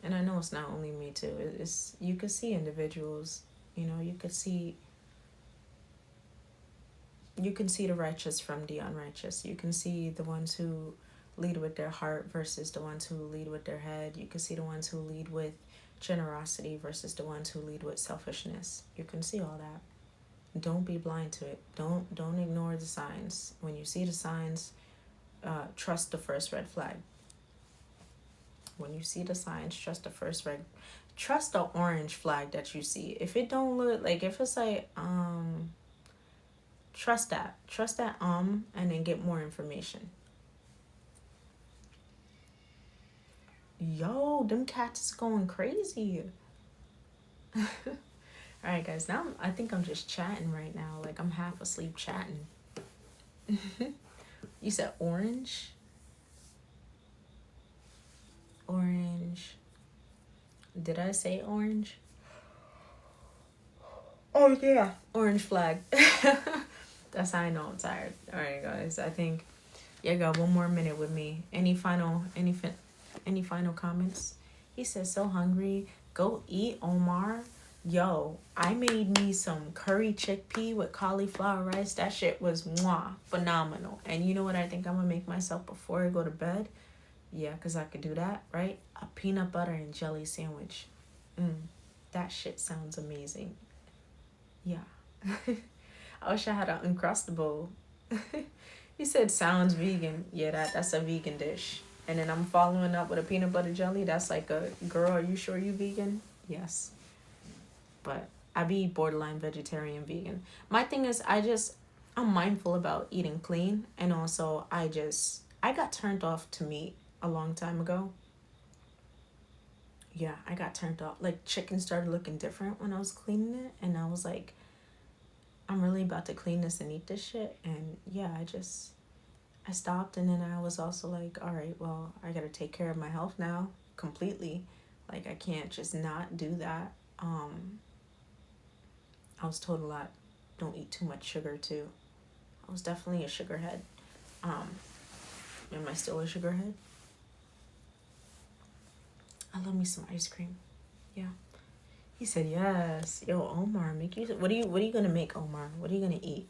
S1: And I know it's not only me too. It's you could see individuals, you know, you can see the righteous from the unrighteous. You can see the ones who lead with their heart versus the ones who lead with their head. You can see the ones who lead with generosity versus the ones who lead with selfishness. You can see all that. Don't be blind to it. Don't ignore the signs. When you see the signs, trust the first red flag. When you see the signs, trust the orange flag that you see. If it don't look like, if it's like trust that and then get more information. Yo, them cats is going crazy. All right, guys, now I think I'm just chatting right now. Like, I'm half asleep chatting. You said orange? Orange. Did I say orange? Oh yeah, orange flag. That's how I know I'm tired. All right, guys. I think you got 1 more minute with me. Any final comments? He says, so hungry. Go eat, Omar. Yo, I made me some curry chickpea with cauliflower rice. That shit was phenomenal. And you know what I think I'm gonna make myself before I go to bed? Yeah, because I could do that, right? A peanut butter and jelly sandwich. That shit sounds amazing. Yeah. I wish I had an Uncrustable. He said sounds vegan. Yeah, that's a vegan dish. And then I'm following up with a peanut butter jelly. That's like a, girl, are you sure you vegan? Yes. But I be borderline vegetarian vegan. My thing is I'm mindful about eating clean. And also I got turned off to meat a long time ago. Yeah, I got turned off. Like chicken started looking different when I was cleaning it. And I was like, I'm really about to clean this and eat this shit. And yeah, I stopped. And then I was also like, all right, well, I got to take care of my health now completely. Like I can't just not do that. I was told a lot, don't eat too much sugar too. I was definitely a sugar head. Am I still a sugar head? I love me some ice cream. Yeah. He said, yes. Yo, Omar, what are you gonna make, Omar? What are you gonna eat?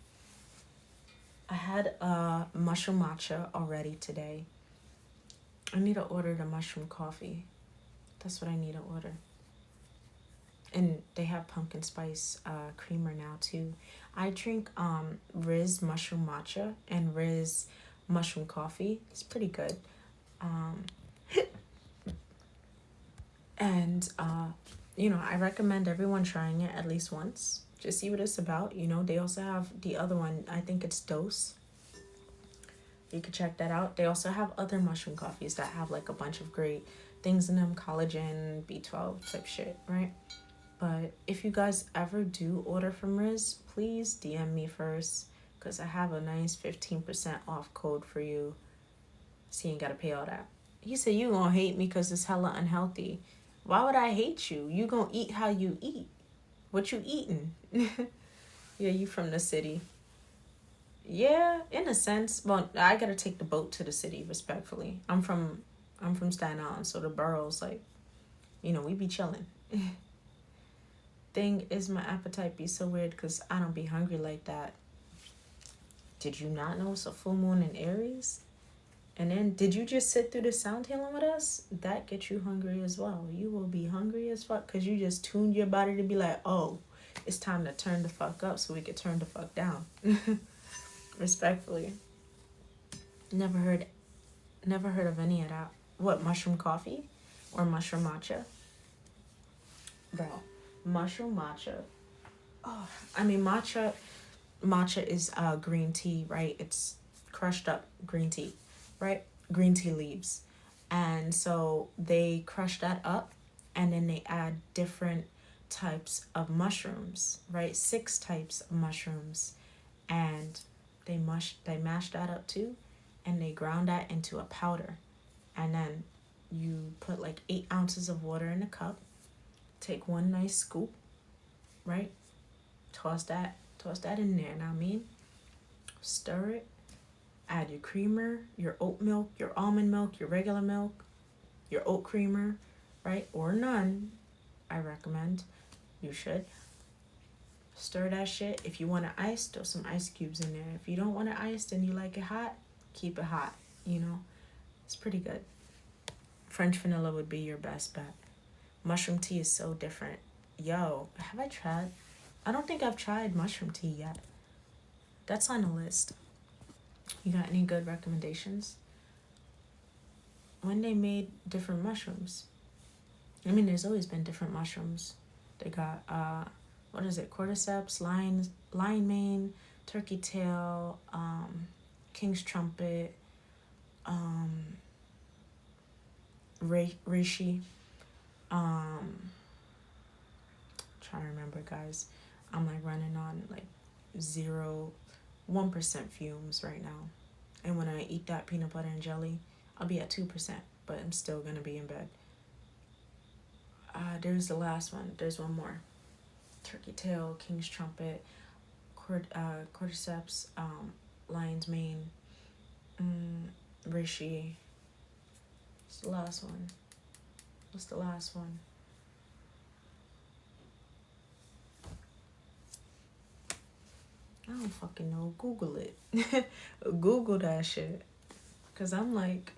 S1: I had mushroom matcha already today. I need to order the mushroom coffee. That's what I need to order. And they have pumpkin spice creamer now too. I drink Riz mushroom matcha and Riz mushroom coffee. It's pretty good. And I recommend everyone trying it at least once. Just see what it's about. They also have the other one. I think it's Dose. You could check that out. They also have other mushroom coffees that have like a bunch of great things in them. Collagen, B12 type shit, right? But if you guys ever do order from Riz, please DM me first. Because I have a nice 15% off code for you. So you ain't got to pay all that. He said, you gonna hate me because it's hella unhealthy. Why would I hate you? You gonna eat how you eat. What you eating? Yeah, you from the city. Yeah, in a sense. Well, I gotta take the boat to the city, respectfully. I'm from Staten Island, so the borough's like, we be chilling. Thing is, my appetite be so weird because I don't be hungry like that. Did you not know it's a full moon in Aries? And then, did you just sit through the sound healing with us? That gets you hungry as well. You will be hungry as fuck because you just tuned your body to be like, oh, it's time to turn the fuck up so we could turn the fuck down. Respectfully. Never heard of any of that. What, mushroom coffee or mushroom matcha? Bro, mushroom matcha. Oh, I mean, matcha is green tea, right? It's crushed up green tea, right? Green tea leaves. And so they crush that up and then they add different types of mushrooms, right? 6 types of mushrooms. And they mash that up too. And they ground that into a powder. And then you put like 8 ounces of water in a cup. Take one nice scoop, right? Toss that in there. Now, stir it. Add your creamer, your oat milk, your almond milk, your regular milk, your oat creamer, right? Or none. I recommend. You should. Stir that shit. If you want it iced, throw some ice cubes in there. If you don't want it iced and you like it hot, keep it hot. It's pretty good. French vanilla would be your best bet. Mushroom tea is so different. Yo, have I tried? I don't think I've tried mushroom tea yet. That's on the list. You got any good recommendations? When they made different mushrooms? There's always been different mushrooms. They got, what is it? Cordyceps, lion mane, turkey tail, king's trumpet, reishi. Trying to remember, guys. I'm like running on like 1% fumes right now. And when I eat that peanut butter and jelly, I'll be at 2%, but I'm still gonna be in bed. There's the last one. There's one more. turkey tail, king's trumpet, cordyceps, lion's mane, reishi. What's the last one? What's the last one? I don't fucking know. Google it. Google that shit. Cause I'm like,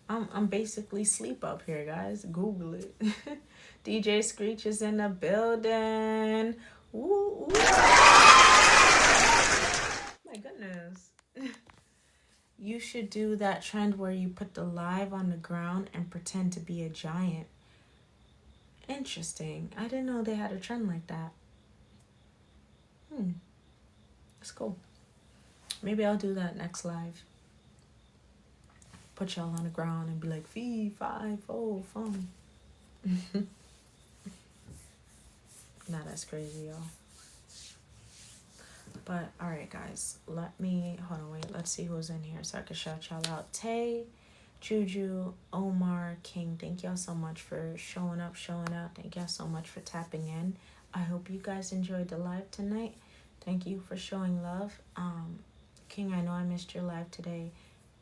S1: I'm basically sleep up here, guys. Google it. DJ Screech is in the building. Ooh, ooh. My goodness. You should do that trend where you put the live on the ground and pretend to be a giant. Interesting. I didn't know they had a trend like that. That's cool. Maybe I'll do that next live. Put y'all on the ground and be like, fee, 5, 4, fun. Nah, that's crazy, y'all. But, alright, guys. Hold on, wait. Let's see who's in here so I can shout y'all out. Tay, Juju, Omar, King, thank y'all so much for showing up. Thank y'all so much for tapping in. I hope you guys enjoyed the live tonight. Thank you for showing love. King, I know I missed your live today.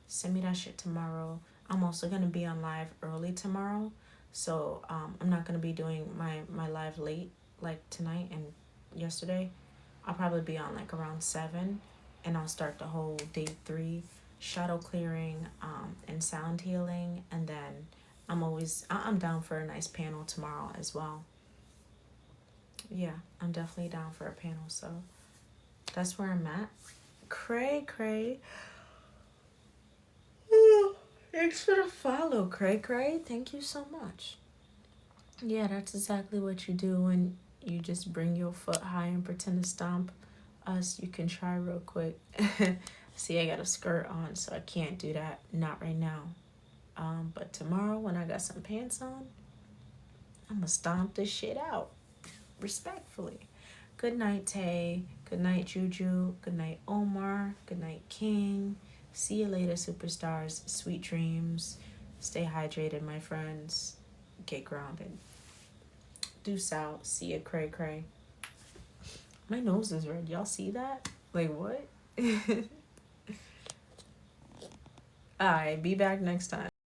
S1: Send me that shit tomorrow. I'm also going to be on live early tomorrow. So I'm not going to be doing my live late like tonight and yesterday. I'll probably be on like around 7. And I'll start the whole day 3 shadow clearing and sound healing. And then I'm down for a nice panel tomorrow as well. Yeah, I'm definitely down for a panel. So that's where I'm at. Cray. Thanks for the follow, Cray. Thank you so much. Yeah, that's exactly what you do when you just bring your foot high and pretend to stomp us. You can try real quick. See, I got a skirt on, so I can't do that. Not right now. But tomorrow when I got some pants on, I'm gonna stomp this shit out. Respectfully. Good night, Tay. Good night, Juju. Good night, Omar. Good night, King. See you later, superstars. Sweet dreams. Stay hydrated, my friends. Get grounded. Deuce out. See ya, cray. My nose is red. Y'all see that? Like, what? Alright, be back next time.